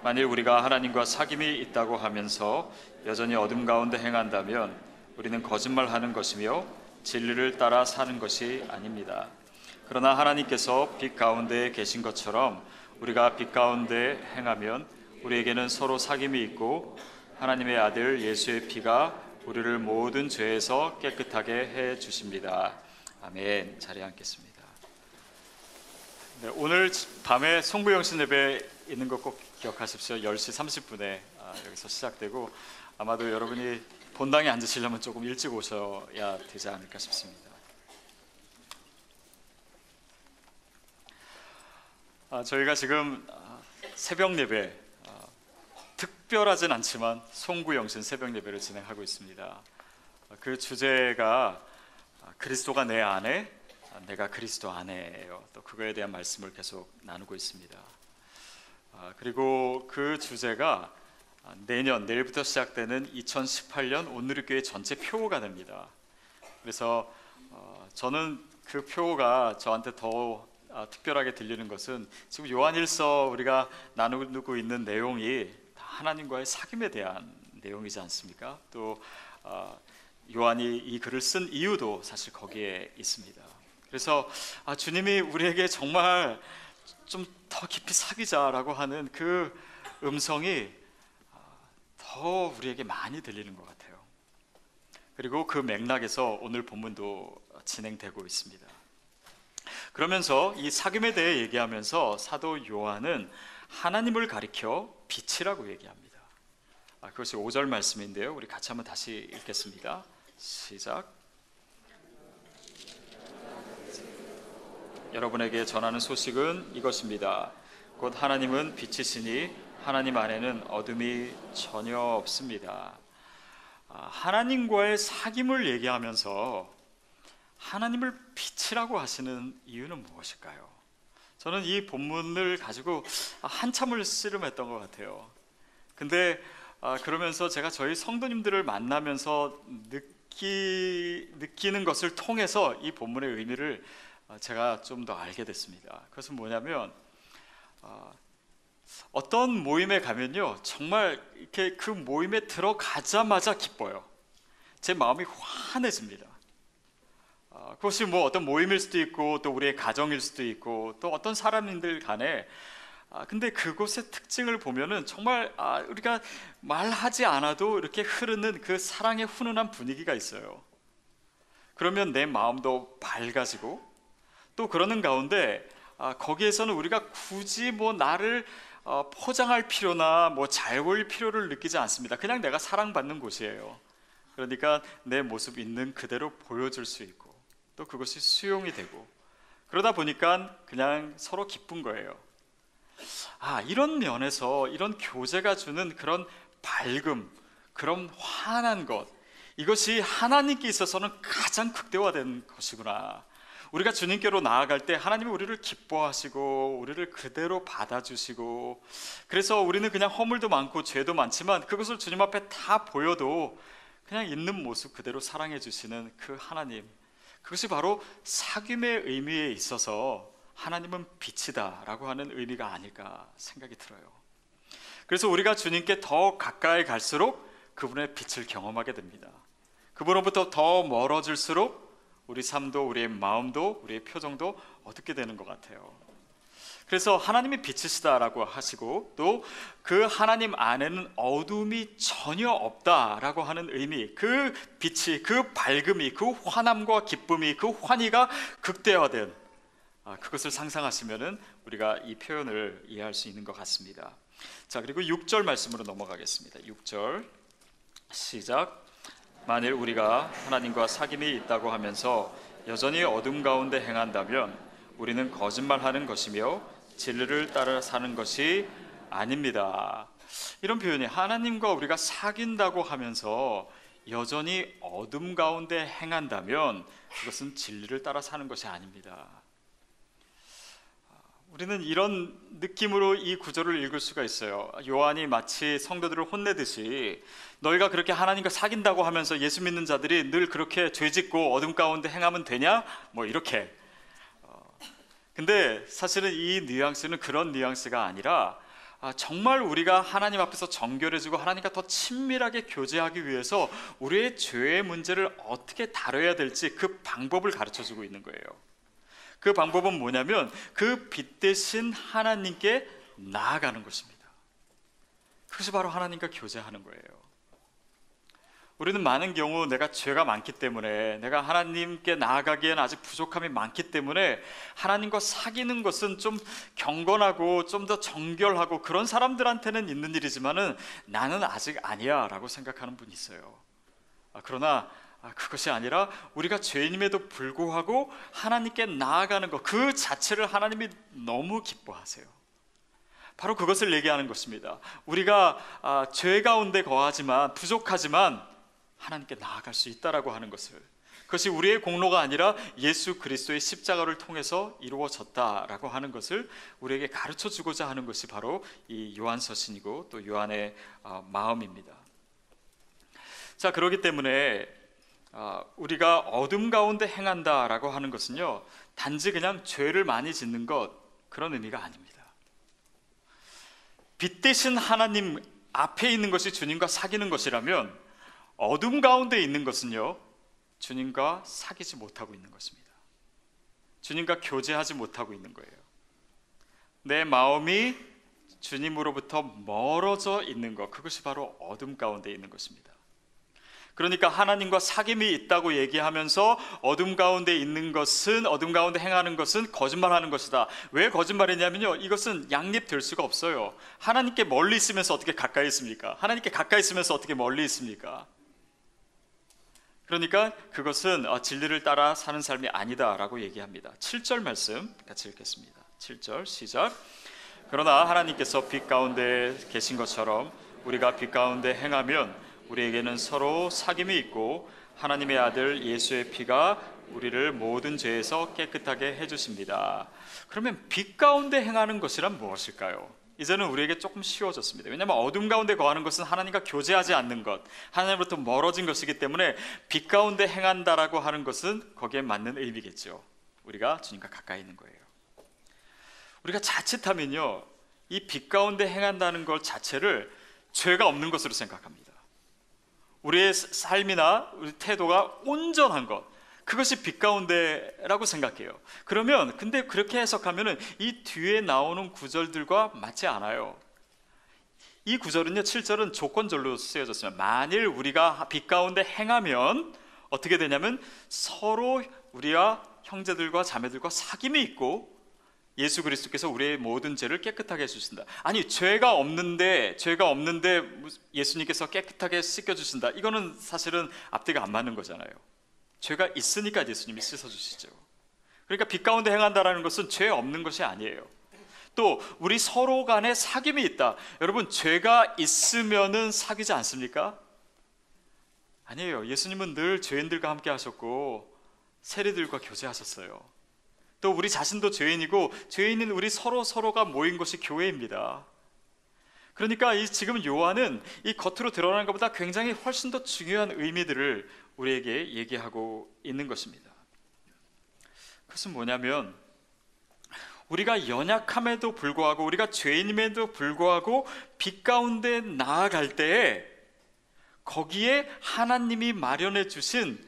Speaker 8: 만일 우리가 하나님과 사귐이 있다고 하면서 여전히 어둠 가운데 행한다면 우리는 거짓말하는 것이며 진리를 따라 사는 것이 아닙니다. 그러나 하나님께서 빛 가운데 계신 것처럼 우리가 빛 가운데 행하면 우리에게는 서로 사귐이 있고 하나님의 아들 예수의 피가 우리를 모든 죄에서 깨끗하게 해 주십니다. 아멘. 자리에 앉겠습니다. 네, 오늘 밤에 송부영신 예배 있는 거 꼭 기억하십시오. 10시 30분에 여기서 시작되고 아마도 여러분이 본당에 앉으시려면 조금 일찍 오셔야 되지 않을까 싶습니다. 저희가 지금 새벽 예배, 특별하진 않지만 송구영신 새벽 예배를 진행하고 있습니다. 그 주제가 그리스도가 내 안에, 내가 그리스도 안에예요. 또 그거에 대한 말씀을 계속 나누고 있습니다. 그리고 그 주제가 내일부터 시작되는 2018년 온누리교회 전체 표어가 됩니다. 그래서 저는 그 표어가 저한테 더 특별하게 들리는 것은 지금 요한일서 우리가 나누고 있는 내용이 다 하나님과의 사귐에 대한 내용이지 않습니까? 또 요한이 이 글을 쓴 이유도 사실 거기에 있습니다. 그래서 주님이 우리에게 정말 좀 더 깊이 사귀자라고 하는 그 음성이 더 우리에게 많이 들리는 것 같아요. 그리고 그 맥락에서 오늘 본문도 진행되고 있습니다. 그러면서 이 사귐에 대해 얘기하면서 사도 요한은 하나님을 가리켜 빛이라고 얘기합니다. 그것이 5절 말씀인데요. 우리 같이 한번 다시 읽겠습니다. 시작. 여러분에게 전하는 소식은 이것입니다. 곧 하나님은 빛이시니 하나님 안에는 어둠이 전혀 없습니다. 하나님과의 사귐을 얘기하면서 하나님을 빛이라고 하시는 이유는 무엇일까요? 저는 이 본문을 가지고 한참을 씨름했던 것 같아요. 근데 그러면서 제가 저희 성도님들을 만나면서 느끼는 것을 통해서 이 본문의 의미를 제가 좀 더 알게 됐습니다. 그것은 뭐냐면 어떤 모임에 가면요, 정말 이렇게 그 모임에 들어가자마자 기뻐요. 제 마음이 환해집니다. 그것이 뭐 어떤 모임일 수도 있고 또 우리의 가정일 수도 있고 또 어떤 사람들 간에 근데 그곳의 특징을 보면은 정말 우리가 말하지 않아도 이렇게 흐르는 그 사랑의 훈훈한 분위기가 있어요. 그러면 내 마음도 밝아지고 또 그러는 가운데 거기에서는 우리가 굳이 뭐 나를 포장할 필요나 뭐 잘 보일 필요를 느끼지 않습니다. 그냥 내가 사랑받는 곳이에요. 그러니까 내 모습 있는 그대로 보여줄 수 있고 또 그것이 수용이 되고 그러다 보니까 그냥 서로 기쁜 거예요. 이런 면에서 이런 교제가 주는 그런 밝음, 그런 환한 것, 이것이 하나님께 있어서는 가장 극대화된 것이구나. 우리가 주님께로 나아갈 때 하나님이 우리를 기뻐하시고 우리를 그대로 받아주시고, 그래서 우리는 그냥 허물도 많고 죄도 많지만 그것을 주님 앞에 다 보여도 그냥 있는 모습 그대로 사랑해 주시는 그 하나님, 그것이 바로 사귐의 의미에 있어서 하나님은 빛이다 라고 하는 의미가 아닐까 생각이 들어요. 그래서 우리가 주님께 더 가까이 갈수록 그분의 빛을 경험하게 됩니다. 그분으로부터 더 멀어질수록 우리 삶도 우리의 마음도 우리의 표정도 어둡게 되는 것 같아요. 그래서 하나님이 빛이시다라고 하시고 또 그 하나님 안에는 어둠이 전혀 없다라고 하는 의미, 그 빛이, 그 밝음이, 그 환함과 기쁨이, 그 환희가 극대화된 그것을 상상하시면은 우리가 이 표현을 이해할 수 있는 것 같습니다. 자, 그리고 6절 말씀으로 넘어가겠습니다. 6절 시작. 만일 우리가 하나님과 사귐이 있다고 하면서 여전히 어둠 가운데 행한다면 우리는 거짓말하는 것이며 진리를 따라 사는 것이 아닙니다. 이런 표현이, 하나님과 우리가 사귄다고 하면서 여전히 어둠 가운데 행한다면 그것은 진리를 따라 사는 것이 아닙니다. 우리는 이런 느낌으로 이 구절을 읽을 수가 있어요. 요한이 마치 성도들을 혼내듯이 너희가 그렇게 하나님과 사귄다고 하면서 예수 믿는 자들이 늘 그렇게 죄짓고 어둠 가운데 행하면 되냐? 뭐 이렇게. 근데 사실은 이 뉘앙스는 그런 뉘앙스가 아니라 정말 우리가 하나님 앞에서 정결해지고 하나님과 더 친밀하게 교제하기 위해서 우리의 죄의 문제를 어떻게 다뤄야 될지 그 방법을 가르쳐주고 있는 거예요. 그 방법은 뭐냐면 그 빛 대신 하나님께 나아가는 것입니다. 그것이 바로 하나님과 교제하는 거예요. 우리는 많은 경우 내가 죄가 많기 때문에, 내가 하나님께 나아가기에는 아직 부족함이 많기 때문에 하나님과 사귀는 것은 좀 경건하고 좀 더 정결하고 그런 사람들한테는 있는 일이지만은 나는 아직 아니야 라고 생각하는 분이 있어요. 그러나 그것이 아니라 우리가 죄인임에도 불구하고 하나님께 나아가는 것, 그 자체를 하나님이 너무 기뻐하세요. 바로 그것을 얘기하는 것입니다. 우리가 죄 가운데 거하지만, 부족하지만 하나님께 나아갈 수 있다라고 하는 것을, 그것이 우리의 공로가 아니라 예수 그리스도의 십자가를 통해서 이루어졌다라고 하는 것을 우리에게 가르쳐 주고자 하는 것이 바로 이 요한서신이고 또 요한의 마음입니다. 자, 그렇기 때문에 우리가 어둠 가운데 행한다라고 하는 것은요, 단지 그냥 죄를 많이 짓는 것, 그런 의미가 아닙니다. 빛 대신 하나님 앞에 있는 것이 주님과 사귀는 것이라면 어둠 가운데 있는 것은요, 주님과 사귀지 못하고 있는 것입니다. 주님과 교제하지 못하고 있는 거예요. 내 마음이 주님으로부터 멀어져 있는 것, 그것이 바로 어둠 가운데 있는 것입니다. 그러니까 하나님과 사귐이 있다고 얘기하면서 어둠 가운데 있는 것은, 어둠 가운데 행하는 것은 거짓말하는 것이다. 왜 거짓말이냐면요, 이것은 양립될 수가 없어요. 하나님께 멀리 있으면서 어떻게 가까이 있습니까? 하나님께 가까이 있으면서 어떻게 멀리 있습니까? 그러니까 그것은 진리를 따라 사는 삶이 아니다라고 얘기합니다. 7절 말씀 같이 읽겠습니다. 7절 시작. 그러나 하나님께서 빛 가운데 계신 것처럼 우리가 빛 가운데 행하면 우리에게는 서로 사귐이 있고 하나님의 아들 예수의 피가 우리를 모든 죄에서 깨끗하게 해주십니다. 그러면 빛 가운데 행하는 것이란 무엇일까요? 이제는 우리에게 조금 쉬워졌습니다. 왜냐하면 어둠 가운데 거하는 것은 하나님과 교제하지 않는 것, 하나님으로부터 멀어진 것이기 때문에 빛 가운데 행한다라고 하는 것은 거기에 맞는 의미겠죠. 우리가 주님과 가까이 있는 거예요. 우리가 자칫하면요, 이 빛 가운데 행한다는 것 자체를 죄가 없는 것으로 생각합니다. 우리의 삶이나 우리 태도가 온전한 것, 그것이 빛 가운데라고 생각해요. 그러면 근데 그렇게 해석하면은 이 뒤에 나오는 구절들과 맞지 않아요. 이 구절은요, 7절은 조건절로 쓰여졌습니다. 만일 우리가 빛 가운데 행하면 어떻게 되냐면 서로 우리와 형제들과 자매들과 사귐이 있고 예수 그리스도께서 우리의 모든 죄를 깨끗하게 해주신다. 아니, 죄가 없는데 예수님께서 깨끗하게 씻겨주신다. 이거는 사실은 앞뒤가 안 맞는 거잖아요. 죄가 있으니까 예수님이 씻어주시죠. 그러니까 빛 가운데 행한다라는 것은 죄 없는 것이 아니에요. 또 우리 서로 간에 사귐이 있다. 여러분, 죄가 있으면은 사귀지 않습니까? 아니에요. 예수님은 늘 죄인들과 함께 하셨고 세리들과 교제하셨어요. 또 우리 자신도 죄인이고 죄인인 우리 서로가 모인 것이 교회입니다. 그러니까 지금 요한은 이 겉으로 드러나는 것보다 굉장히 훨씬 더 중요한 의미들을 우리에게 얘기하고 있는 것입니다. 그것은 뭐냐면 우리가 연약함에도 불구하고 우리가 죄인임에도 불구하고 빛 가운데 나아갈 때에 거기에 하나님이 마련해 주신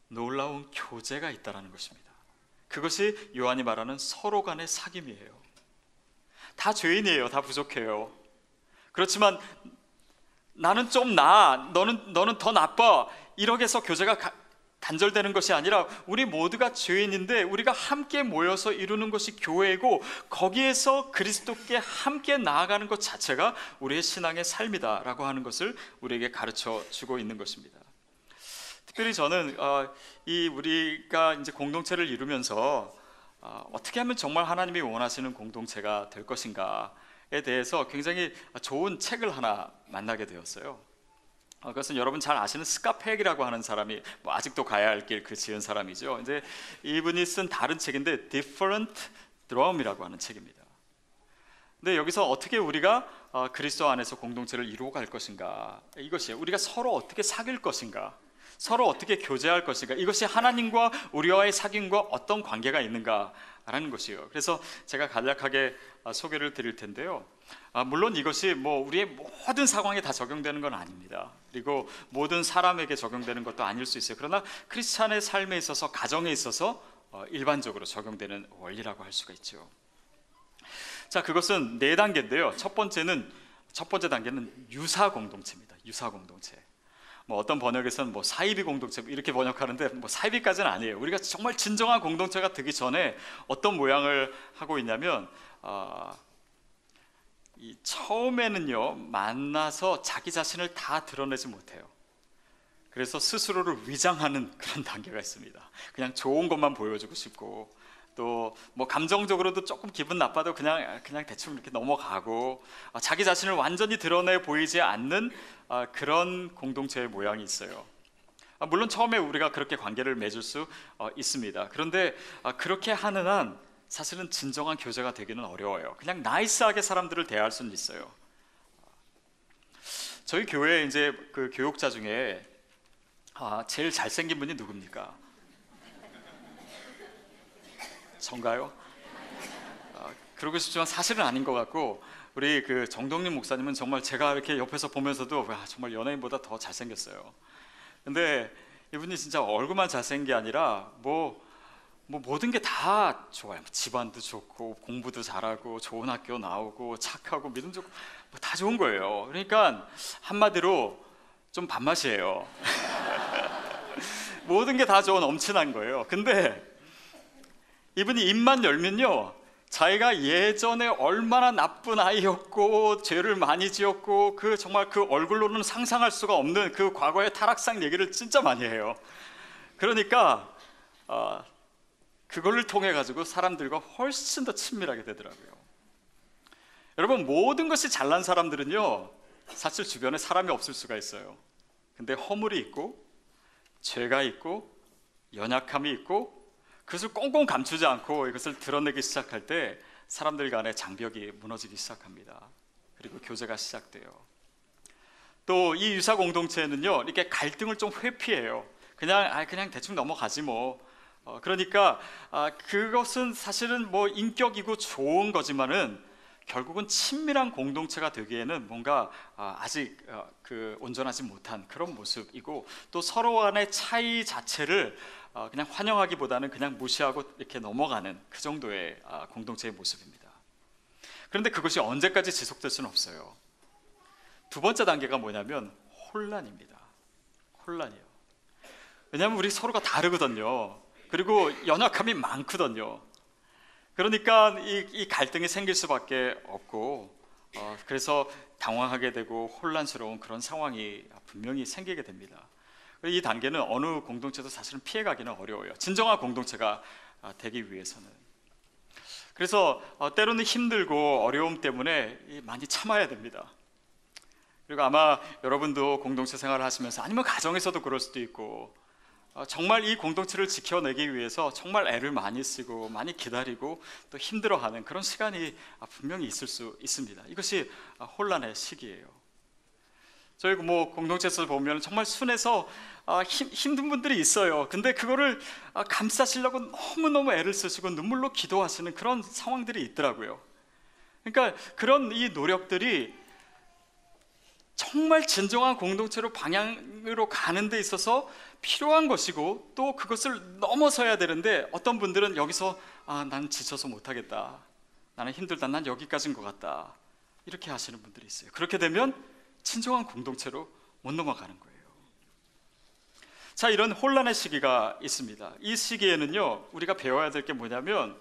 Speaker 8: 놀라운 교제가 있다는 것입니다. 그것이 요한이 말하는 서로 간의 사귐이에요. 다 죄인이에요. 다 부족해요. 그렇지만 나는 좀 나아, 너는 더 나빠, 이렇게 해서 교제가 단절되는 것이 아니라 우리 모두가 죄인인데 우리가 함께 모여서 이루는 것이 교회이고 거기에서 그리스도께 함께 나아가는 것 자체가 우리의 신앙의 삶이다라고 하는 것을 우리에게 가르쳐 주고 있는 것입니다. 특별히 저는 우리가 이제 공동체를 이루면서 어떻게 하면 정말 하나님이 원하시는 공동체가 될 것인가에 대해서 굉장히 좋은 책을 하나 만나게 되었어요. 그것은 여러분 잘 아시는 스카팩이라고 하는 사람이 아직도 가야 할 길 그 지은 사람이죠. 이제 이분이 쓴 다른 책인데 Different Drum이라고 하는 책입니다. 근데 여기서 어떻게 우리가 그리스도 안에서 공동체를 이루어갈 것인가, 이것이에요. 우리가 서로 어떻게 사귈 것인가, 서로 어떻게 교제할 것인가, 이것이 하나님과 우리와의 사귐과 어떤 관계가 있는가라는 것이에요. 그래서 제가 간략하게 소개를 드릴 텐데요. 물론 이것이 우리의 모든 상황에 다 적용되는 건 아닙니다. 그리고 모든 사람에게 적용되는 것도 아닐 수 있어요. 그러나 크리스찬의 삶에 있어서, 가정에 있어서 일반적으로 적용되는 원리라고 할 수가 있죠. 자, 그것은 4단계인데요. 첫 번째 단계는 유사 공동체입니다. 유사 공동체. 어떤 번역에서는 사이비 공동체 이렇게 번역하는데 사이비까지는 아니에요. 우리가 정말 진정한 공동체가 되기 전에 어떤 모양을 하고 있냐면 처음에는요, 만나서 자기 자신을 다 드러내지 못해요. 그래서 스스로를 위장하는 그런 단계가 있습니다. 그냥 좋은 것만 보여주고 싶고, 또 감정적으로도 조금 기분 나빠도 그냥 대충 이렇게 넘어가고, 자기 자신을 완전히 드러내 보이지 않는 그런 공동체의 모양이 있어요. 물론 처음에 우리가 그렇게 관계를 맺을 수 있습니다. 그런데 그렇게 하는 한 사실은 진정한 교제가 되기는 어려워요. 그냥 나이스하게 사람들을 대할 수는 있어요. 저희 교회 이제 그 교육자 중에 제일 잘생긴 분이 누굽니까? 전가요? 그러고 싶지만 사실은 아닌 것 같고, 우리 그 정동림 목사님은 정말 제가 이렇게 옆에서 보면서도 정말 연예인보다 더 잘생겼어요. 근데 이분이 진짜 얼굴만 잘생긴 게 아니라 모든 게 다 좋아요. 집안도 좋고, 공부도 잘하고, 좋은 학교 나오고, 착하고, 믿음 좋고, 다 좋은 거예요. 그러니까 한마디로 좀 밥맛이에요. 모든 게 다 좋은 엄친한 거예요. 근데 이분이 입만 열면요, 자기가 예전에 얼마나 나쁜 아이였고 죄를 많이 지었고 정말 그 얼굴로는 상상할 수가 없는 그 과거의 타락상 얘기를 진짜 많이 해요. 그러니까 그걸 통해 가지고 사람들과 훨씬 더 친밀하게 되더라고요. 여러분, 모든 것이 잘난 사람들은요, 사실 주변에 사람이 없을 수가 있어요. 근데 허물이 있고 죄가 있고 연약함이 있고 그것을 꽁꽁 감추지 않고 이것을 드러내기 시작할 때 사람들 간의 장벽이 무너지기 시작합니다. 그리고 교제가 시작돼요. 또 이 유사 공동체는요, 이렇게 갈등을 좀 회피해요. 그냥 대충 넘어가지 뭐. 그러니까 그것은 사실은 뭐 인격이고 좋은 거지만은 결국은 친밀한 공동체가 되기에는 뭔가 아직 온전하지 못한 그런 모습이고, 또 서로 간의 차이 자체를 그냥 환영하기보다는 그냥 무시하고 이렇게 넘어가는 그 정도의 공동체의 모습입니다. 그런데 그것이 언제까지 지속될 수는 없어요. 두 번째 단계가 뭐냐면 혼란입니다. 혼란이요. 왜냐하면 우리 서로가 다르거든요. 그리고 연약함이 많거든요. 그러니까 이 갈등이 생길 수밖에 없고, 그래서 당황하게 되고 혼란스러운 그런 상황이 분명히 생기게 됩니다. 이 단계는 어느 공동체도 사실은 피해가기는 어려워요. 진정한 공동체가 되기 위해서는. 그래서 때로는 힘들고 어려움 때문에 많이 참아야 됩니다. 그리고 아마 여러분도 공동체 생활을 하시면서, 아니면 가정에서도 그럴 수도 있고, 정말 이 공동체를 지켜내기 위해서 정말 애를 많이 쓰고 많이 기다리고 또 힘들어하는 그런 시간이 분명히 있을 수 있습니다. 이것이 혼란의 시기예요. 저희 뭐 공동체에서 보면 정말 순해서 힘든 분들이 있어요. 근데 그거를 감싸시려고 너무너무 애를 쓰시고 눈물로 기도하시는 그런 상황들이 있더라고요. 그러니까 그런 이 노력들이 정말 진정한 공동체로 방향으로 가는 데 있어서 필요한 것이고, 또 그것을 넘어서야 되는데, 어떤 분들은 여기서 난 지쳐서 못하겠다, 나는 힘들다, 난 여기까지인 것 같다, 이렇게 하시는 분들이 있어요. 그렇게 되면 진정한 공동체로 못 넘어가는 거예요. 자, 이런 혼란의 시기가 있습니다. 이 시기에는요, 우리가 배워야 될 게 뭐냐면,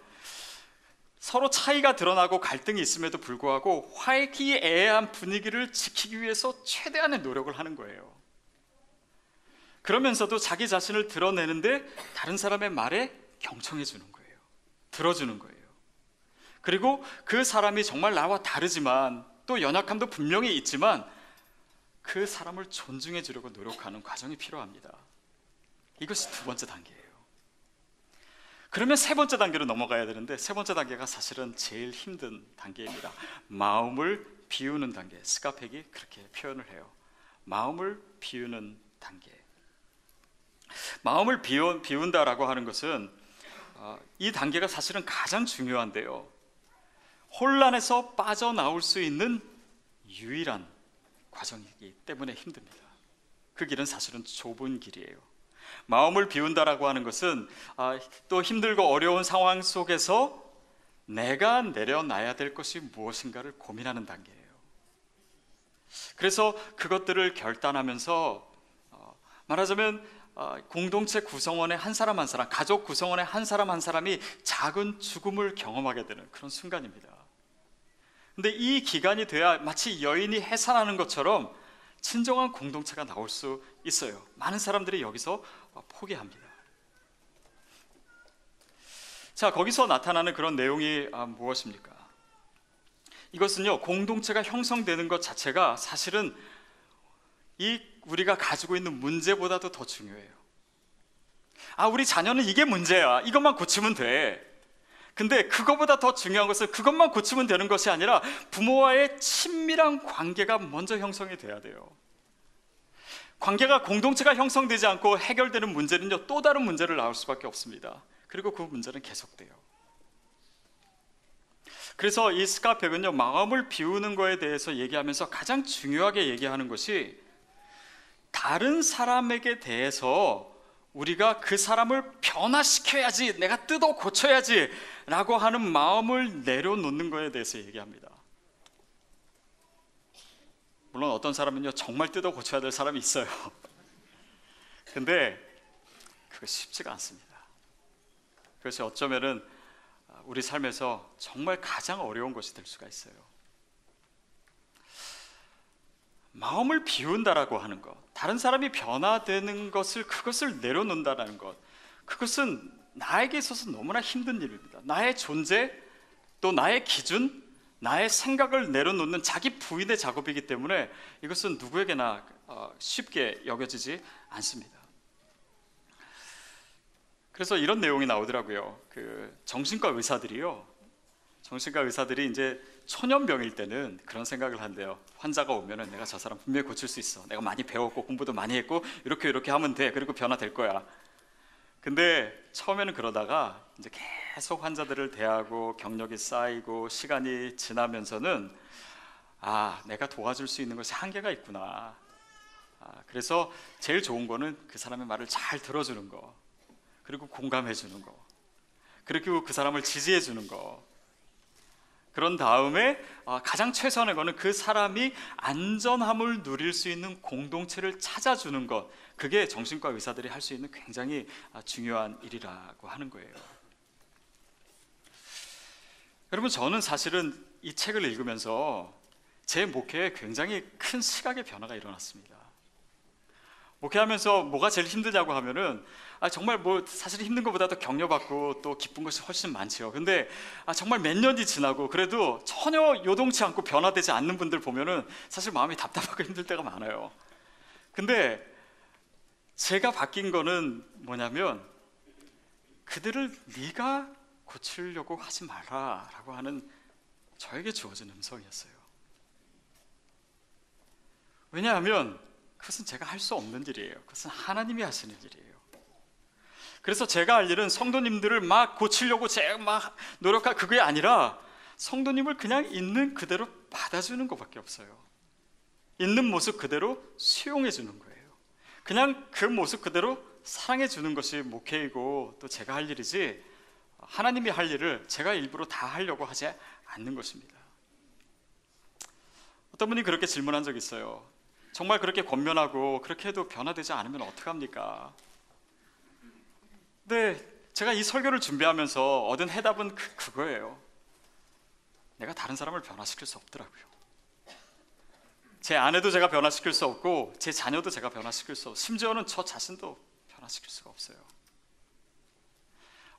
Speaker 8: 서로 차이가 드러나고 갈등이 있음에도 불구하고 화기애애한 분위기를 지키기 위해서 최대한의 노력을 하는 거예요. 그러면서도 자기 자신을 드러내는데 다른 사람의 말에 경청해 주는 거예요. 들어주는 거예요. 그리고 그 사람이 정말 나와 다르지만, 또 연약함도 분명히 있지만, 그 사람을 존중해 주려고 노력하는 과정이 필요합니다. 이것이 두 번째 단계예요. 그러면 세 번째 단계로 넘어가야 되는데, 세 번째 단계가 사실은 제일 힘든 단계입니다. 마음을 비우는 단계. 스카펙이 그렇게 표현을 해요. 마음을 비우는 단계. 마음을 비운다라고 하는 것은 이 단계가 사실은 가장 중요한데요, 혼란에서 빠져나올 수 있는 유일한 과정이기 때문에 힘듭니다. 그 길은 사실은 좁은 길이에요. 마음을 비운다라고 하는 것은 또 힘들고 어려운 상황 속에서 내가 내려놔야 될 것이 무엇인가를 고민하는 단계예요. 그래서 그것들을 결단하면서 말하자면 공동체 구성원의 한 사람 한 사람, 가족 구성원의 한 사람 한 사람이 작은 죽음을 경험하게 되는 그런 순간입니다. 근데 이 기간이 돼야 마치 여인이 해산하는 것처럼 진정한 공동체가 나올 수 있어요. 많은 사람들이 여기서 포기합니다. 자, 거기서 나타나는 그런 내용이 무엇입니까? 이것은요, 공동체가 형성되는 것 자체가 사실은 우리가 가지고 있는 문제보다도 더 중요해요. 우리 자녀는 이게 문제야, 이것만 고치면 돼. 근데 그거보다 더 중요한 것은 그것만 고치면 되는 것이 아니라 부모와의 친밀한 관계가 먼저 형성이 돼야 돼요. 관계가, 공동체가 형성되지 않고 해결되는 문제는요, 또 다른 문제를 낳을 수밖에 없습니다. 그리고 그 문제는 계속돼요. 그래서 이 스카펙은요, 마음을 비우는 거에 대해서 얘기하면서 가장 중요하게 얘기하는 것이, 다른 사람에게 대해서 우리가 그 사람을 변화시켜야지, 내가 뜯어 고쳐야지 라고 하는 마음을 내려놓는 거에 대해서 얘기합니다. 물론 어떤 사람은요, 정말 뜯어 고쳐야 될 사람이 있어요. 근데 그거 쉽지가 않습니다. 그것이 어쩌면은 우리 삶에서 정말 가장 어려운 것이 될 수가 있어요. 마음을 비운다라고 하는 것, 다른 사람이 변화되는 것을, 그것을 내려놓는다는 것, 그것은 나에게 있어서 너무나 힘든 일입니다. 나의 존재, 또 나의 기준, 나의 생각을 내려놓는 자기 부인의 작업이기 때문에 이것은 누구에게나 쉽게 여겨지지 않습니다. 그래서 이런 내용이 나오더라고요. 그 정신과 의사들이요, 정신과 의사들이 이제 초년병일 때는 그런 생각을 한대요. 환자가 오면은 내가 저 사람 분명히 고칠 수 있어. 내가 많이 배웠고 공부도 많이 했고 이렇게 하면 돼. 그리고 변화될 거야. 근데 처음에는 그러다가 이제 계속 환자들을 대하고 경력이 쌓이고 시간이 지나면서는 내가 도와줄 수 있는 것이 한계가 있구나. 그래서 제일 좋은 거는 그 사람의 말을 잘 들어주는 거, 그리고 공감해 주는 거, 그리고 그 사람을 지지해 주는 거. 그런 다음에 가장 최선의 거는 그 사람이 안전함을 누릴 수 있는 공동체를 찾아주는 것. 그게 정신과 의사들이 할 수 있는 굉장히 중요한 일이라고 하는 거예요. 여러분, 저는 사실은 이 책을 읽으면서 제 목회에 굉장히 큰 시각의 변화가 일어났습니다. 목회하면서 뭐가 제일 힘드냐고 하면은 정말 사실 힘든 것보다도 격려받고 또 기쁜 것이 훨씬 많지요. 근데 정말 몇 년이 지나고 그래도 전혀 요동치 않고 변화되지 않는 분들 보면은 사실 마음이 답답하고 힘들 때가 많아요. 근데 제가 바뀐 거는 뭐냐면, 그들을 네가 고치려고 하지 마라 라고 하는 저에게 주어진 음성이었어요. 왜냐하면 그것은 제가 할 수 없는 일이에요. 그것은 하나님이 하시는 일이에요. 그래서 제가 할 일은 성도님들을 막 고치려고 제가 막 노력할 그게 아니라 성도님을 그냥 있는 그대로 받아주는 것밖에 없어요. 있는 모습 그대로 수용해 주는 거예요. 그냥 그 모습 그대로 사랑해 주는 것이 목회이고 또 제가 할 일이지, 하나님이 할 일을 제가 일부러 다 하려고 하지 않는 것입니다. 어떤 분이 그렇게 질문한 적이 있어요. 정말 그렇게 권면하고 그렇게 해도 변화되지 않으면 어떡합니까? 근데 제가 이 설교를 준비하면서 얻은 해답은 그거예요. 내가 다른 사람을 변화시킬 수 없더라고요. 제 아내도 제가 변화시킬 수 없고 제 자녀도 제가 변화시킬 수 없고 심지어는 저 자신도 변화시킬 수가 없어요.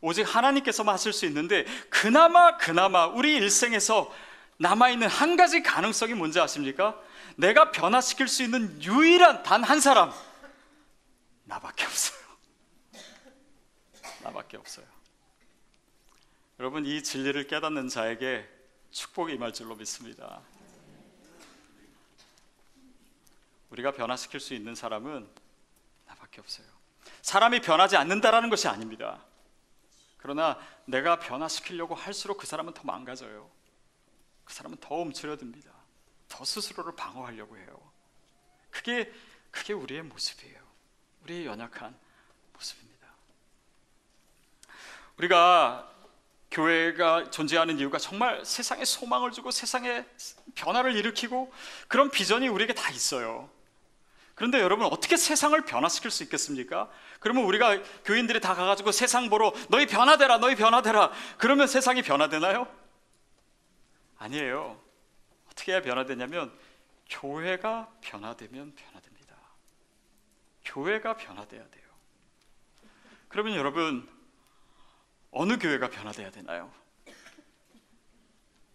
Speaker 8: 오직 하나님께서만 하실 수 있는데, 그나마 우리 일생에서 남아있는 한 가지 가능성이 뭔지 아십니까? 내가 변화시킬 수 있는 유일한 단 한 사람, 나밖에 없어요. 나밖에 없어요. 여러분, 이 진리를 깨닫는 자에게 축복이 임할 줄로 믿습니다. 우리가 변화시킬 수 있는 사람은 나밖에 없어요. 사람이 변하지 않는다라는 것이 아닙니다. 그러나 내가 변화시키려고 할수록 그 사람은 더 망가져요. 그 사람은 더 움츠려듭니다. 더 스스로를 방어하려고 해요. 그게 우리의 모습이에요. 우리의 연약한 모습입니다. 우리가 교회가 존재하는 이유가 정말 세상에 소망을 주고 세상에 변화를 일으키고 그런 비전이 우리에게 다 있어요. 그런데 여러분, 어떻게 세상을 변화시킬 수 있겠습니까? 그러면 우리가 교인들이 다 가가지고 세상 보러 너희 변화되라, 너희 변화되라, 그러면 세상이 변화되나요? 아니에요. 어떻게 해야 변화되냐면 교회가 변화되면 변화됩니다. 교회가 변화돼야 돼요. 그러면 여러분, 어느 교회가 변화돼야 되나요?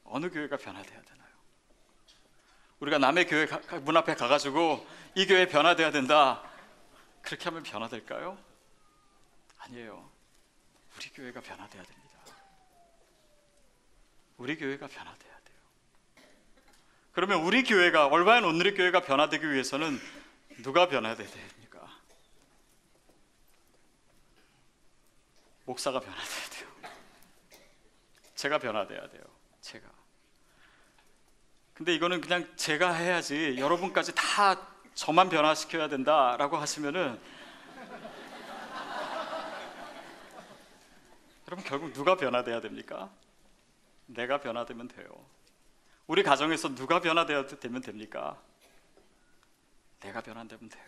Speaker 8: 어느 교회가 변화돼야 되나요? 우리가 남의 교회 문 앞에 가가지고 이 교회 변화돼야 된다, 그렇게 하면 변화될까요? 아니에요. 우리 교회가 변화돼야 됩니다. 우리 교회가 변화돼야 돼요. 그러면 우리 교회가, 올바른 온누리 교회가 변화되기 위해서는 누가 변화돼야 됩니까? 목사가 변화돼야 돼요. 제가 변화돼야 돼요. 제가. 근데 이거는 그냥 제가 해야지 여러분까지 다 저만 변화시켜야 된다라고 하시면은 여러분, 결국 누가 변화돼야 됩니까? 내가 변화되면 돼요. 우리 가정에서 누가 변화되면 됩니까? 내가 변화되면 돼요.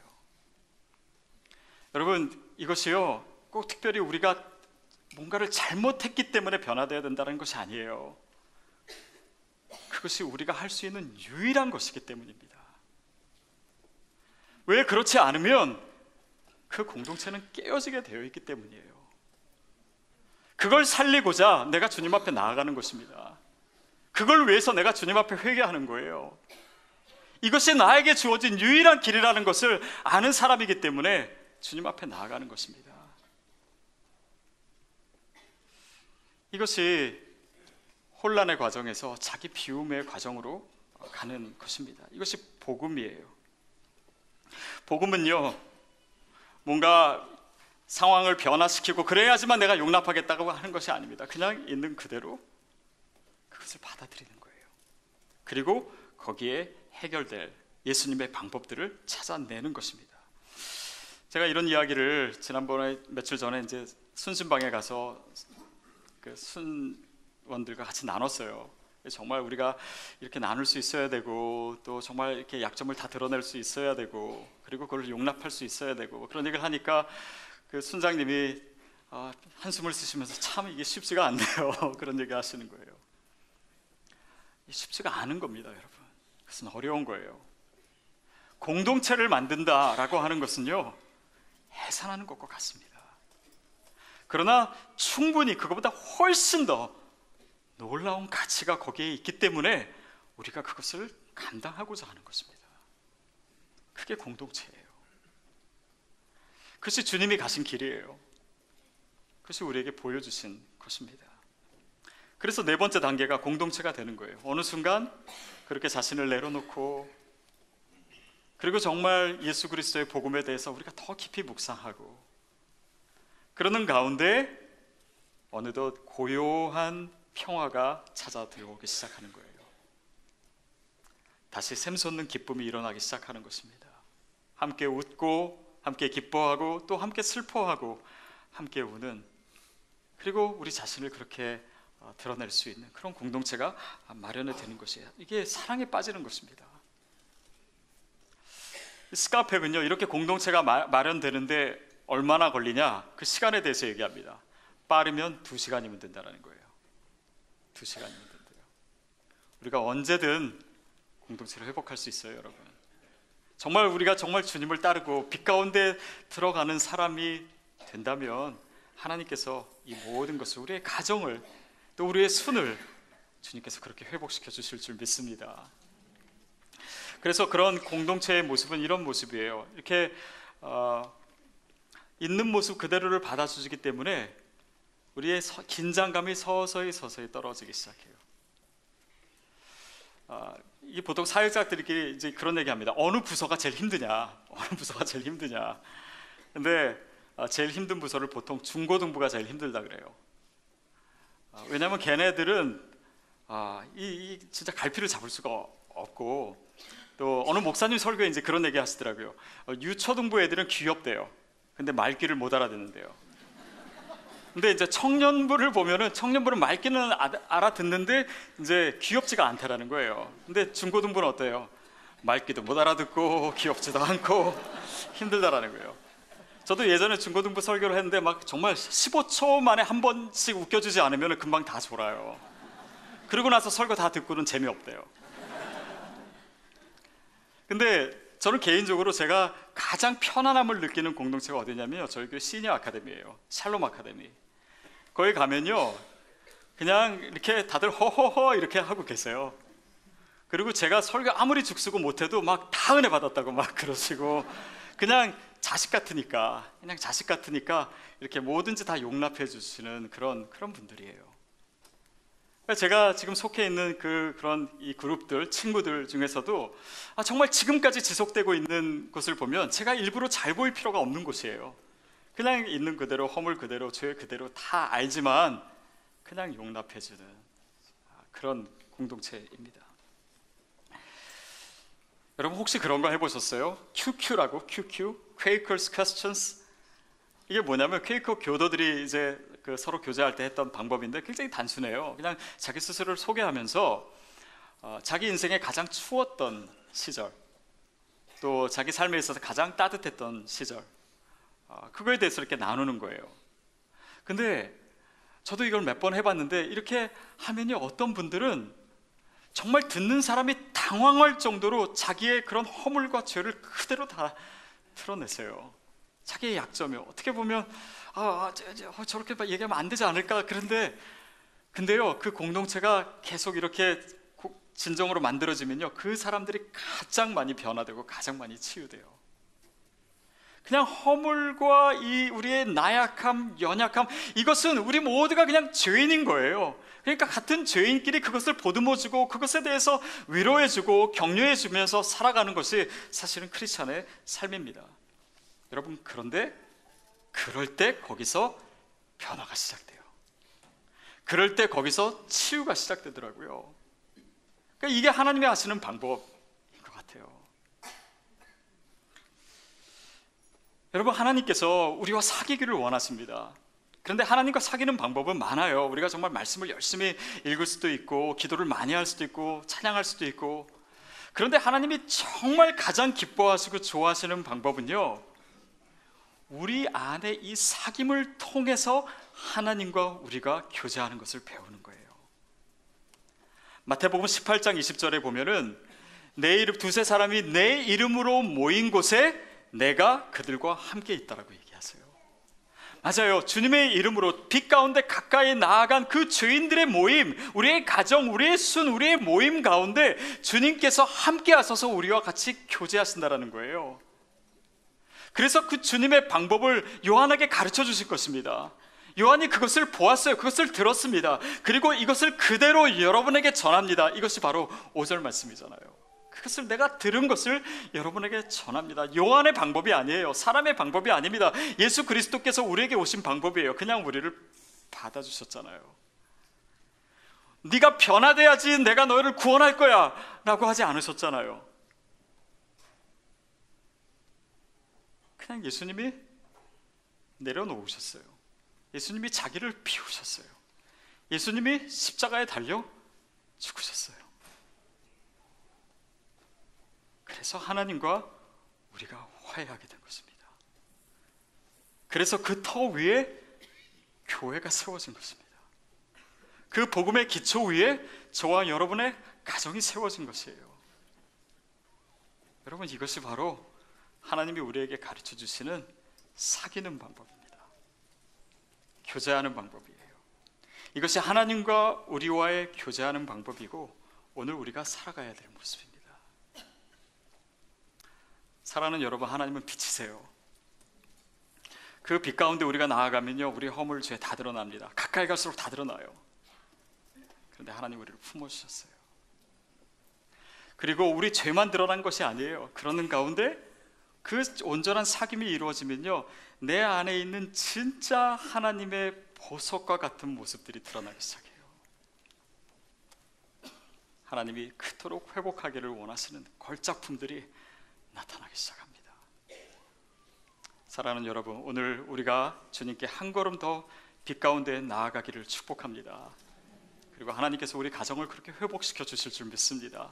Speaker 8: 여러분, 이것이요, 꼭 특별히 우리가 뭔가를 잘못했기 때문에 변화되어야 된다는 것이 아니에요. 그것이 우리가 할 수 있는 유일한 것이기 때문입니다. 왜 그렇지 않으면 그 공동체는 깨어지게 되어 있기 때문이에요. 그걸 살리고자 내가 주님 앞에 나아가는 것입니다. 그걸 위해서 내가 주님 앞에 회개하는 거예요. 이것이 나에게 주어진 유일한 길이라는 것을 아는 사람이기 때문에 주님 앞에 나아가는 것입니다. 이것이 혼란의 과정에서 자기 비움의 과정으로 가는 것입니다. 이것이 복음이에요. 복음은요, 뭔가 상황을 변화시키고 그래야지만 내가 용납하겠다고 하는 것이 아닙니다. 그냥 있는 그대로 그것을 받아들이는 거예요. 그리고 거기에 해결될 예수님의 방법들을 찾아내는 것입니다. 제가 이런 이야기를 지난번에 며칠 전에 이제 순신방에 가서 그 순원들과 같이 나눴어요. 정말 우리가 이렇게 나눌 수 있어야 되고, 또 정말 이렇게 약점을 다 드러낼 수 있어야 되고, 그리고 그걸 용납할 수 있어야 되고, 그런 얘기를 하니까 그 순장님이 한숨을 쓰시면서 참 이게 쉽지가 않네요. 그런 얘기 하시는 거예요. 쉽지가 않은 겁니다, 여러분. 그것은 어려운 거예요. 공동체를 만든다라고 하는 것은요, 해산하는 것과 같습니다. 그러나 충분히 그것보다 훨씬 더 놀라운 가치가 거기에 있기 때문에 우리가 그것을 감당하고자 하는 것입니다. 그게 공동체예요. 그것이 주님이 가신 길이에요. 그것이 우리에게 보여주신 것입니다. 그래서 네 번째 단계가 공동체가 되는 거예요. 어느 순간 그렇게 자신을 내려놓고, 그리고 정말 예수 그리스도의 복음에 대해서 우리가 더 깊이 묵상하고, 그러는 가운데 어느덧 고요한 평화가 찾아 들어오기 시작하는 거예요. 다시 샘솟는 기쁨이 일어나기 시작하는 것입니다. 함께 웃고, 함께 기뻐하고, 또 함께 슬퍼하고, 함께 우는, 그리고 우리 자신을 그렇게 드러낼 수 있는 그런 공동체가 마련이 되는 것이에요. 이게 사랑에 빠지는 것입니다. 스카펙은요, 이렇게 공동체가 마련되는데 얼마나 걸리냐, 그 시간에 대해서 얘기합니다. 빠르면 2시간이면 된다는 거예요. 2시간이면 된대요. 우리가 언제든 공동체를 회복할 수 있어요, 여러분. 정말 우리가 정말 주님을 따르고 빛 가운데 들어가는 사람이 된다면 하나님께서 이 모든 것을, 우리의 가정을, 또 우리의 손을 주님께서 그렇게 회복시켜 주실 줄 믿습니다. 그래서 그런 공동체의 모습은 이런 모습이에요. 이렇게 있는 모습 그대로를 받아주기 때문에 우리의 긴장감이 서서히 떨어지기 시작해요. 이 보통 사역자들끼리 이제 그런 얘기합니다. 어느 부서가 제일 힘드냐? 어느 부서가 제일 힘드냐? 근데 제일 힘든 부서를 보통 중고등부가 제일 힘들다 그래요. 왜냐하면 걔네들은 진짜 갈피를 잡을 수가 없고, 또 어느 목사님 설교에 이제 그런 얘기 하시더라고요. 유초등부 애들은 귀엽대요. 근데 말귀를 못 알아듣는데요. 근데 이제 청년부를 보면은 청년부는 말귀는 알아듣는데 이제 귀엽지가 않다라는 거예요. 근데 중고등부는 어때요? 말귀도 못 알아듣고 귀엽지도 않고 힘들다라는 거예요. 저도 예전에 중고등부 설교를 했는데 막 정말 15초 만에 한 번씩 웃겨주지 않으면 금방 다 졸아요. 그러고 나서 설교 다 듣고는 재미없대요. 근데 저는 개인적으로 제가 가장 편안함을 느끼는 공동체가 어디냐면요, 저희 교회 시니어 아카데미예요. 샬롬 아카데미. 거기 가면요, 그냥 이렇게 다들 허허허 이렇게 하고 계세요. 그리고 제가 설교 아무리 죽쓰고 못해도 막 다 은혜 받았다고 막 그러시고, 그냥 자식 같으니까 이렇게 뭐든지 다 용납해 주시는 그런 분들이에요. 제가 지금 속해 있는 그런 이 그룹들, 친구들 중에서도 정말 지금까지 지속되고 있는 것을 보면 제가 일부러 잘 보일 필요가 없는 곳이에요. 그냥 있는 그대로, 허물 그대로, 죄 그대로 다 알지만 그냥 용납해주는 그런 공동체입니다. 여러분 혹시 그런 거 해보셨어요? QQ라고, QQ, Quakers Questions. 이게 뭐냐면 퀘이커 교도들이 이제 서로 교제할 때 했던 방법인데 굉장히 단순해요. 그냥 자기 스스로를 소개하면서 자기 인생에 가장 추웠던 시절, 또 자기 삶에 있어서 가장 따뜻했던 시절, 그거에 대해서 이렇게 나누는 거예요. 근데 저도 이걸 몇 번 해봤는데 이렇게 하면요, 어떤 분들은 정말 듣는 사람이 당황할 정도로 자기의 그런 허물과 죄를 그대로 다 드러내세요. 자기의 약점이 어떻게 보면 저렇게 얘기하면 안 되지 않을까, 근데요, 그 공동체가 계속 이렇게 진정으로 만들어지면요, 그 사람들이 가장 많이 변화되고 가장 많이 치유돼요. 그냥 허물과 이 우리의 나약함, 연약함, 이것은 우리 모두가 그냥 죄인인 거예요. 그러니까 같은 죄인끼리 그것을 보듬어주고 그것에 대해서 위로해주고 격려해주면서 살아가는 것이 사실은 크리스찬의 삶입니다. 여러분, 그런데 그럴 때 거기서 변화가 시작돼요. 그럴 때 거기서 치유가 시작되더라고요. 그러니까 이게 하나님이 하시는 방법인 것 같아요. 여러분, 하나님께서 우리와 사귀기를 원하십니다. 그런데 하나님과 사귀는 방법은 많아요. 우리가 정말 말씀을 열심히 읽을 수도 있고 기도를 많이 할 수도 있고 찬양할 수도 있고, 그런데 하나님이 정말 가장 기뻐하시고 좋아하시는 방법은요, 우리 안에 이 사귐을 통해서 하나님과 우리가 교제하는 것을 배우는 거예요. 마태복음 18장 20절에 보면은 두세 사람이 내 이름으로 모인 곳에 내가 그들과 함께 있다라고 얘기하세요. 맞아요. 주님의 이름으로 빛 가운데 가까이 나아간 그 죄인들의 모임, 우리의 가정, 우리의 순, 우리의 모임 가운데 주님께서 함께 하셔서 우리와 같이 교제하신다라는 거예요. 그래서 그 주님의 방법을 요한에게 가르쳐 주실 것입니다. 요한이 그것을 보았어요. 그것을 들었습니다. 그리고 이것을 그대로 여러분에게 전합니다. 이것이 바로 5절 말씀이잖아요. 그것을 내가 들은 것을 여러분에게 전합니다. 요한의 방법이 아니에요. 사람의 방법이 아닙니다. 예수 그리스도께서 우리에게 오신 방법이에요. 그냥 우리를 받아주셨잖아요. 네가 변화돼야지 내가 너를 구원할 거야 라고 하지 않으셨잖아요. 그냥 예수님이 내려놓으셨어요. 예수님이 자기를 비우셨어요. 예수님이 십자가에 달려 죽으셨어요. 그래서 하나님과 우리가 화해하게 된 것입니다. 그래서 그 터 위에 교회가 세워진 것입니다. 그 복음의 기초 위에 저와 여러분의 가정이 세워진 것이에요. 여러분, 이것이 바로 하나님이 우리에게 가르쳐 주시는 사귀는 방법입니다. 교제하는 방법이에요. 이것이 하나님과 우리와의 교제하는 방법이고 오늘 우리가 살아가야 될 모습입니다. 사랑하는 여러분, 하나님은 빛이세요. 그 빛 가운데 우리가 나아가면요, 우리의 허물, 죄 다 드러납니다. 가까이 갈수록 다 드러나요. 그런데 하나님 우리를 품어주셨어요. 그리고 우리 죄만 드러난 것이 아니에요. 그러는 가운데 그 온전한 사귐이 이루어지면요, 내 안에 있는 진짜 하나님의 보석과 같은 모습들이 드러나기 시작해요. 하나님이 그토록 회복하기를 원하시는 걸작품들이 나타나기 시작합니다. 사랑하는 여러분, 오늘 우리가 주님께 한 걸음 더 빛 가운데 나아가기를 축복합니다. 그리고 하나님께서 우리 가정을 그렇게 회복시켜 주실 줄 믿습니다.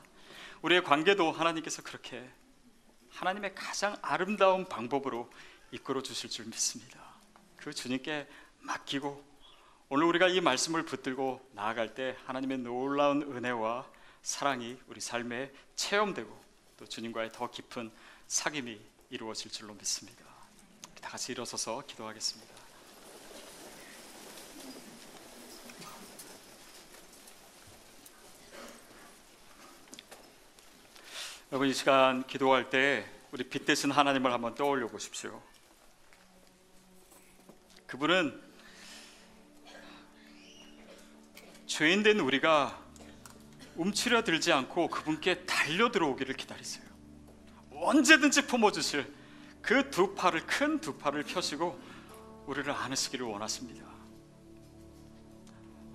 Speaker 8: 우리의 관계도 하나님께서 그렇게 하나님의 가장 아름다운 방법으로 이끌어 주실 줄 믿습니다. 그 주님께 맡기고 오늘 우리가 이 말씀을 붙들고 나아갈 때 하나님의 놀라운 은혜와 사랑이 우리 삶에 체험되고 또 주님과의 더 깊은 사귐이 이루어질 줄로 믿습니다. 다 같이 일어서서 기도하겠습니다. 여러분, 이 시간 기도할 때 우리 빛 대신 하나님을 한번 떠올려 보십시오. 그분은 죄인된 우리가 움츠려들지 않고 그분께 달려 들어오기를 기다리세요. 언제든지 품어주실 그 두 팔을, 큰 두 팔을 펴시고 우리를 안으시기를 원하십니다.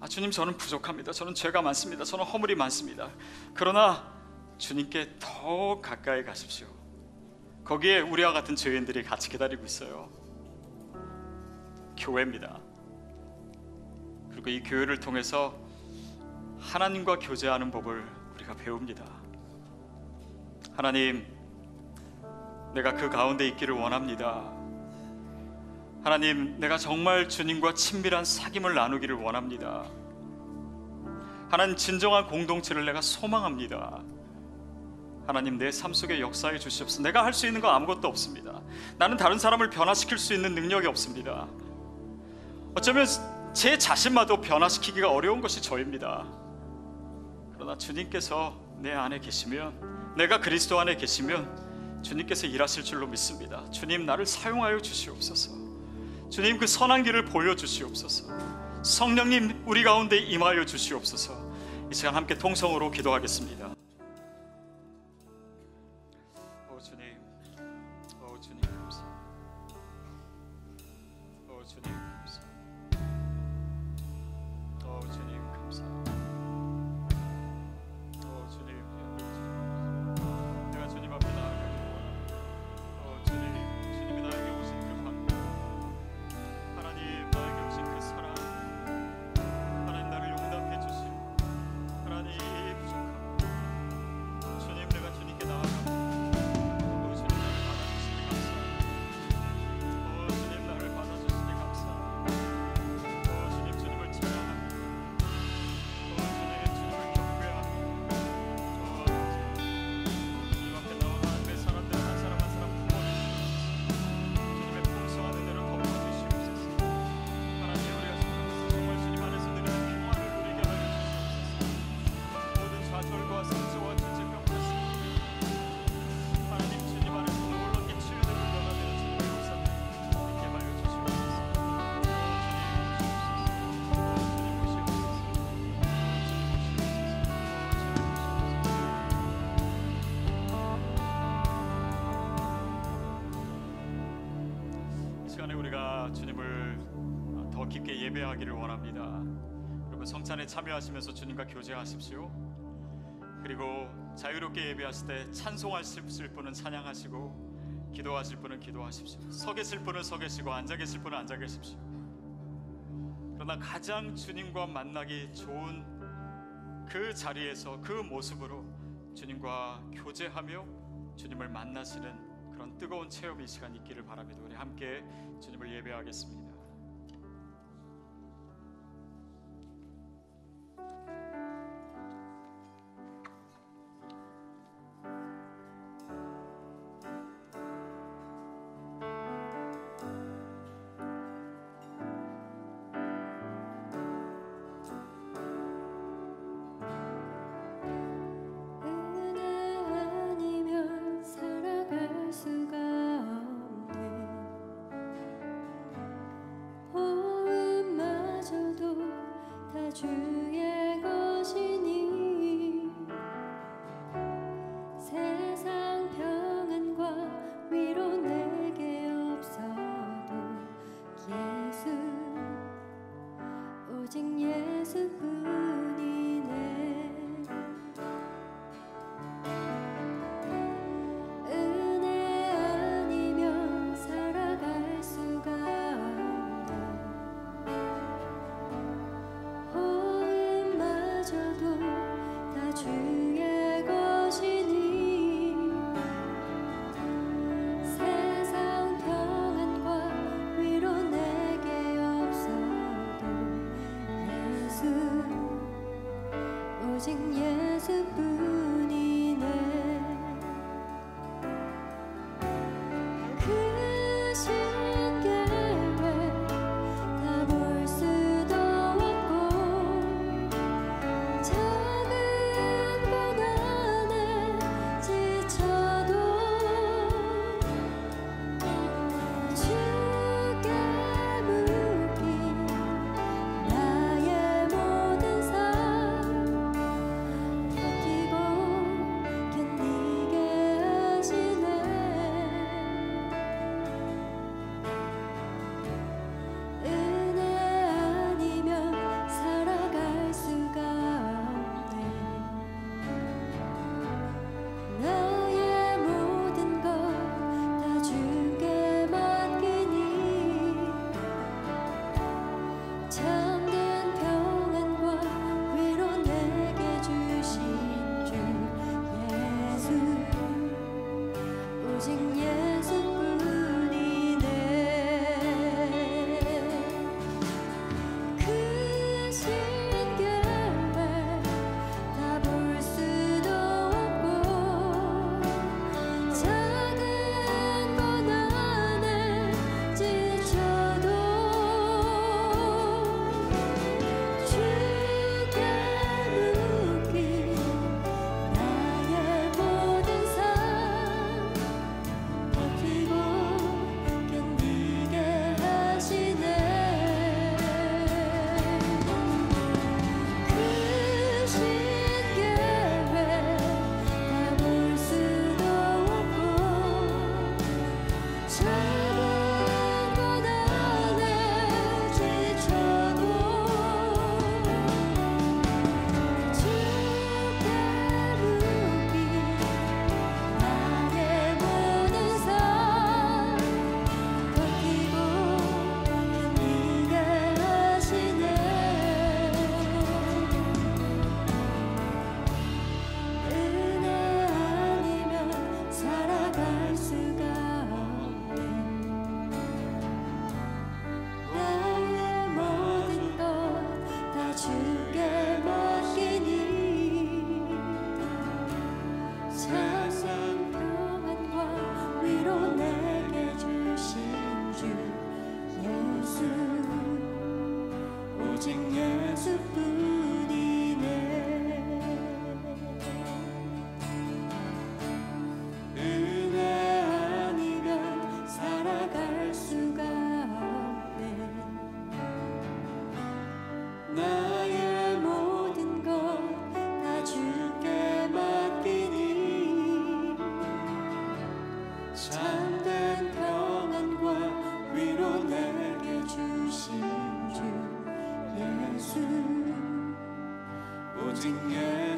Speaker 8: 주님, 저는 부족합니다. 저는 죄가 많습니다. 저는 허물이 많습니다. 그러나 주님께 더 가까이 가십시오. 거기에 우리와 같은 죄인들이 같이 기다리고 있어요. 교회입니다. 그리고 이 교회를 통해서 하나님과 교제하는 법을 우리가 배웁니다. 하나님, 내가 그 가운데 있기를 원합니다. 하나님, 내가 정말 주님과 친밀한 사귐을 나누기를 원합니다. 하나님, 진정한 공동체를 내가 소망합니다. 하나님, 내 삶 속에 역사해 주시옵소서. 내가 할 수 있는 거 아무것도 없습니다. 나는 다른 사람을 변화시킬 수 있는 능력이 없습니다. 어쩌면 제 자신마도 변화시키기가 어려운 것이 저입니다. 그러나 주님께서 내 안에 계시면, 내가 그리스도 안에 계시면 주님께서 일하실 줄로 믿습니다. 주님, 나를 사용하여 주시옵소서. 주님, 그 선한 길을 보여주시옵소서. 성령님, 우리 가운데 임하여 주시옵소서. 이 시간 함께 통성으로 기도하겠습니다. 오 주님, 오 주님 감사합니다. 오 주님 감사합니다. 오 주님 감사합니다. 오 주님, 내가 주님 앞에 나아가기를 원합니다. 오 주님, 주님이 나에게 오신 그 방법, 하나님 나에게 오신 그 사랑, 하나님 나를 용납해 주심, 하나님 부족합니다. 주님, 내가 주님께 나아갑니다. 오 주님, 나를 받아주시니 감사합니다. 오 주님, 나를 받아주시니 감사합니다. 오 주님, 주님을 찬양합니다. 오 주님, 주님을 경배합니다. 오 주님 앞에 나온 하나님의 사람들 한 사람 한 사람 품어주시옵소서. 주님의 풍성한 은혜를 덮어주시옵소서. 하나님, 우리가 정말 주님 안에서 누리는 평안을 누리게 하여 주시옵소서. 모든 좌절과 상처와 죄책감 가슴 하나님, 주님 안에서 놀랍게 치유되는 자가 되어 주님의 역사를 있게 하여 주시옵소서. 주님 오시옵소서. 이 시간에 우리가 주님을 더 깊게 예배하기를 원합니다. 여러분, 성찬에 참여하시면서 주님과 교제하십시오. 그리고 자유롭게 예배하실 때 찬송하실 분은 찬양하시고, 기도하실 분은 기도하십시오. 서 계실 분은 서 계시고, 앉아 계실 분은 앉아 계십시오. 그러나 가장 주님과 만나기 좋은 그 자리에서, 그 모습으로 주님과 교제하며 주님을 만나시는 그런 뜨거운 체험이 이 시간 있기를 바랍니다. 우리 함께 주님을 예배하겠습니다.
Speaker 9: 은혜 아니면 살아갈 수가 없네. 호흡마저도 다 주의 것이니 세상 평안과 위로 내게 없어도 예수, 오직 예수뿐이네. 은혜 아니면 살아갈 수가 없네. 호흡마저도 다 주의 것이니 세상 평안과 위로 내게 없어도 예수, 오직 예수뿐이네. 그 신계획 다 볼 수도 없고 작은 고난에 지쳐도 주께 묶인 나의 모든 삶 버티고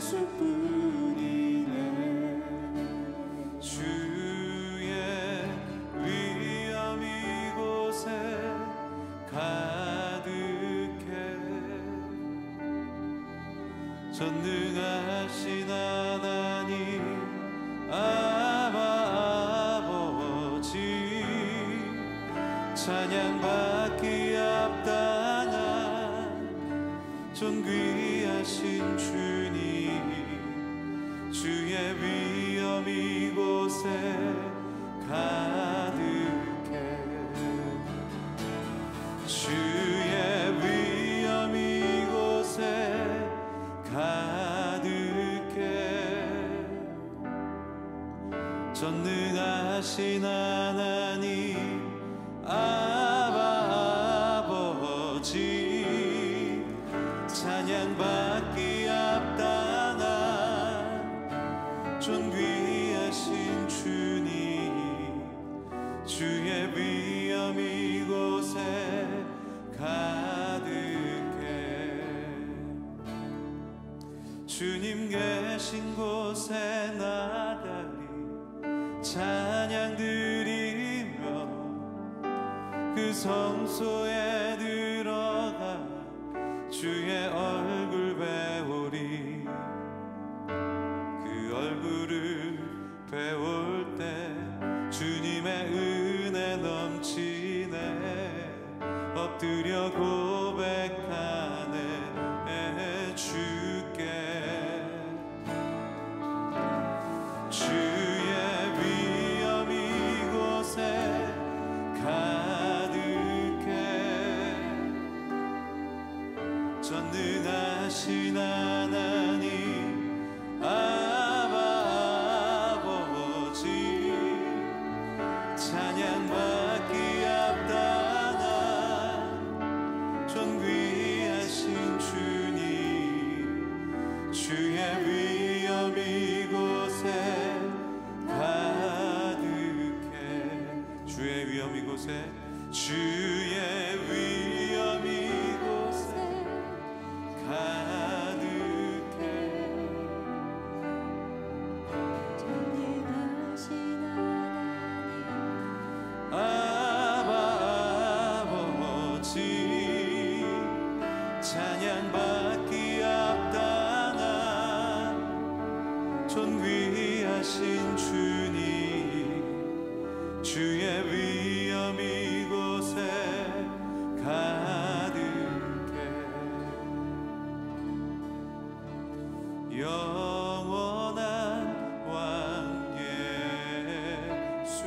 Speaker 1: 예수뿐이네.
Speaker 2: 주의 위엄 이곳에 가득해. 전능하신 하나님 아바 아버지, 찬양받기 합당한 존귀하신 주님, 주의 위엄 이곳에 가득해. 주의 위엄 이곳에 가득해. 전능하신 하나님 아바 아버지, 찬양받기 합당한 존귀하신 주님, 주의 위엄 이곳에 가득해. 주님 계신 곳에 나달리 찬양 드리며 그 성소에 들어가 주의 얼굴 배우리. 그 얼굴을 배울 때 주님의 은혜 넘치네. 엎드려 고백하네 주께. 주의 위엄 이곳에 가득해. 전능하신 하나님 아바 아버지, 찬양받기 합당한 존귀하신 주님, 주의 위엄 이곳에 가득해. 주의 위엄 이곳에, 주의 위엄 이곳에 가득해.
Speaker 9: 전능하신 하나님
Speaker 2: 아바 아버지, 찬양받기 합당한 존귀하신 주님, 주의 위엄 이곳에 가득해. 영원한 왕 예수,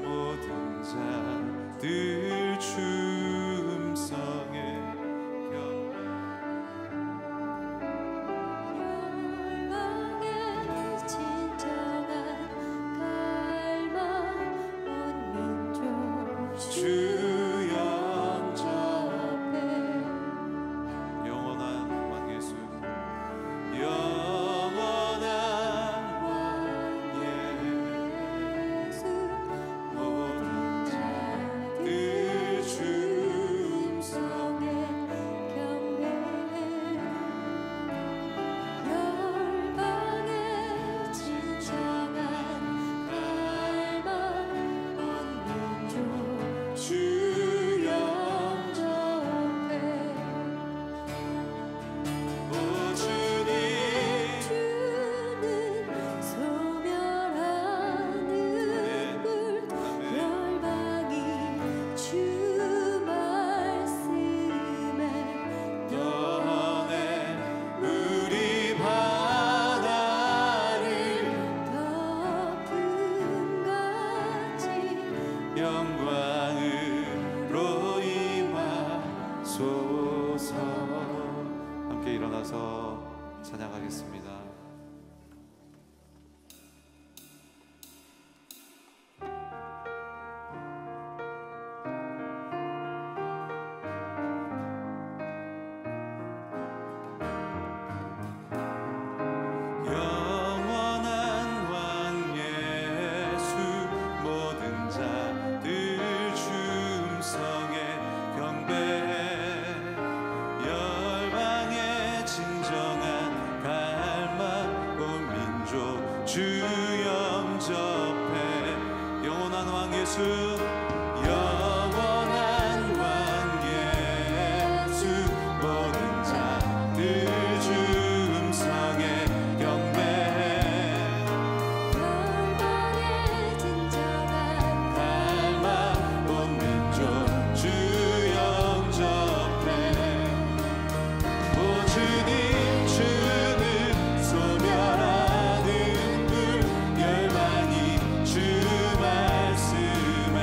Speaker 2: 모든 자들 춤성에
Speaker 9: 열방의 진정한 갈망 온 민족
Speaker 2: 주 영접해. 영원한 왕 예수, 영원한 왕 예수, 모든 자들 춤성에
Speaker 9: 경배해. 열방의 진정한 갈망 온 민족
Speaker 2: 주
Speaker 9: 영접해.
Speaker 2: 오 주님,
Speaker 9: 주는 소멸하는 불, 열방이 주 말씀에
Speaker 2: 너네 우리 바다를
Speaker 9: 덮음같이
Speaker 2: 영광으로 임하소서. 함께 일어나서 찬양하겠습니다. 영원한 왕 예수, 모든 자들
Speaker 1: 영원한 관계 주 모든 자들 주 음성에 경배해
Speaker 9: 영광의 진정한
Speaker 1: 닮아 본 왼쪽 주 영접해 오 주님 주는 소멸하는 불 열망이 주 말씀에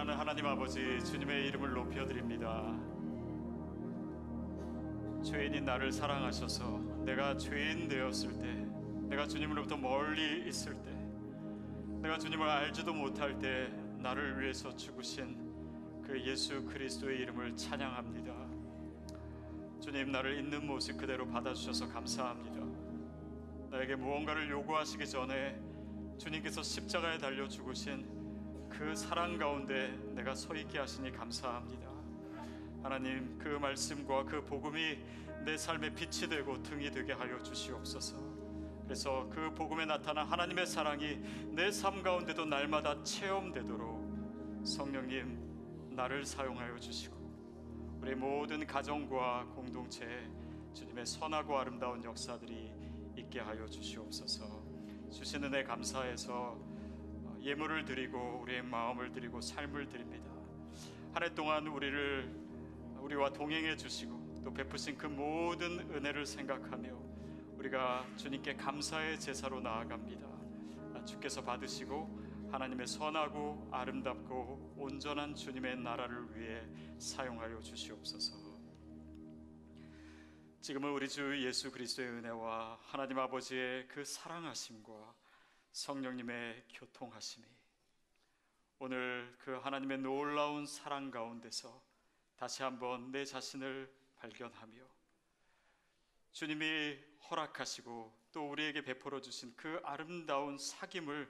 Speaker 8: 사랑하는 하나님 아버지, 주님의 이름을 높여드립니다. 죄인인 나를 사랑하셔서 내가 죄인 되었을 때, 내가 주님으로부터 멀리 있을 때, 내가 주님을 알지도 못할 때 나를 위해서 죽으신 그 예수 그리스도의 이름을 찬양합니다. 주님, 나를 있는 모습 그대로 받아주셔서 감사합니다. 나에게 무언가를 요구하시기 전에 주님께서 십자가에 달려 죽으신 그 사랑 가운데 내가 서 있게 하시니 감사합니다. 하나님, 그 말씀과 그 복음이 내 삶의 빛이 되고 등이 되게 하여 주시옵소서. 그래서 그 복음에 나타난 하나님의 사랑이 내 삶 가운데도 날마다 체험되도록 성령님, 나를 사용하여 주시고 우리 모든 가정과 공동체에 주님의 선하고 아름다운 역사들이 있게 하여 주시옵소서. 주신 은혜 감사해서 예물을 드리고 우리의 마음을 드리고 삶을 드립니다. 한 해 동안 우리와 동행해 주시고 또 베푸신 그 모든 은혜를 생각하며 우리가 주님께 감사의 제사로 나아갑니다. 주께서 받으시고 하나님의 선하고 아름답고 온전한 주님의 나라를 위해 사용하여 주시옵소서. 지금은 우리 주 예수 그리스도의 은혜와 하나님 아버지의 그 사랑하심과 성령님의 교통하심이 오늘 그 하나님의 놀라운 사랑 가운데서 다시 한번 내 자신을 발견하며 주님이 허락하시고 또 우리에게 베풀어 주신 그 아름다운 사귐을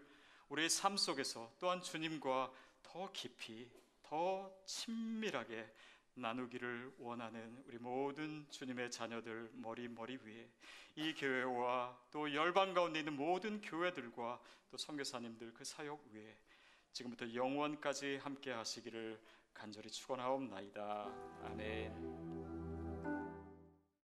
Speaker 8: 우리의 삶 속에서 또한 주님과 더 깊이 더 친밀하게 나누기를 원하는 우리 모든 주님의 자녀들 머리 위에 이 교회와 또 열방 가운데 있는 모든 교회들과 또 선교사님들 그 사역 위에 지금부터 영원까지 함께 하시기를 간절히 축원하옵나이다. 아멘.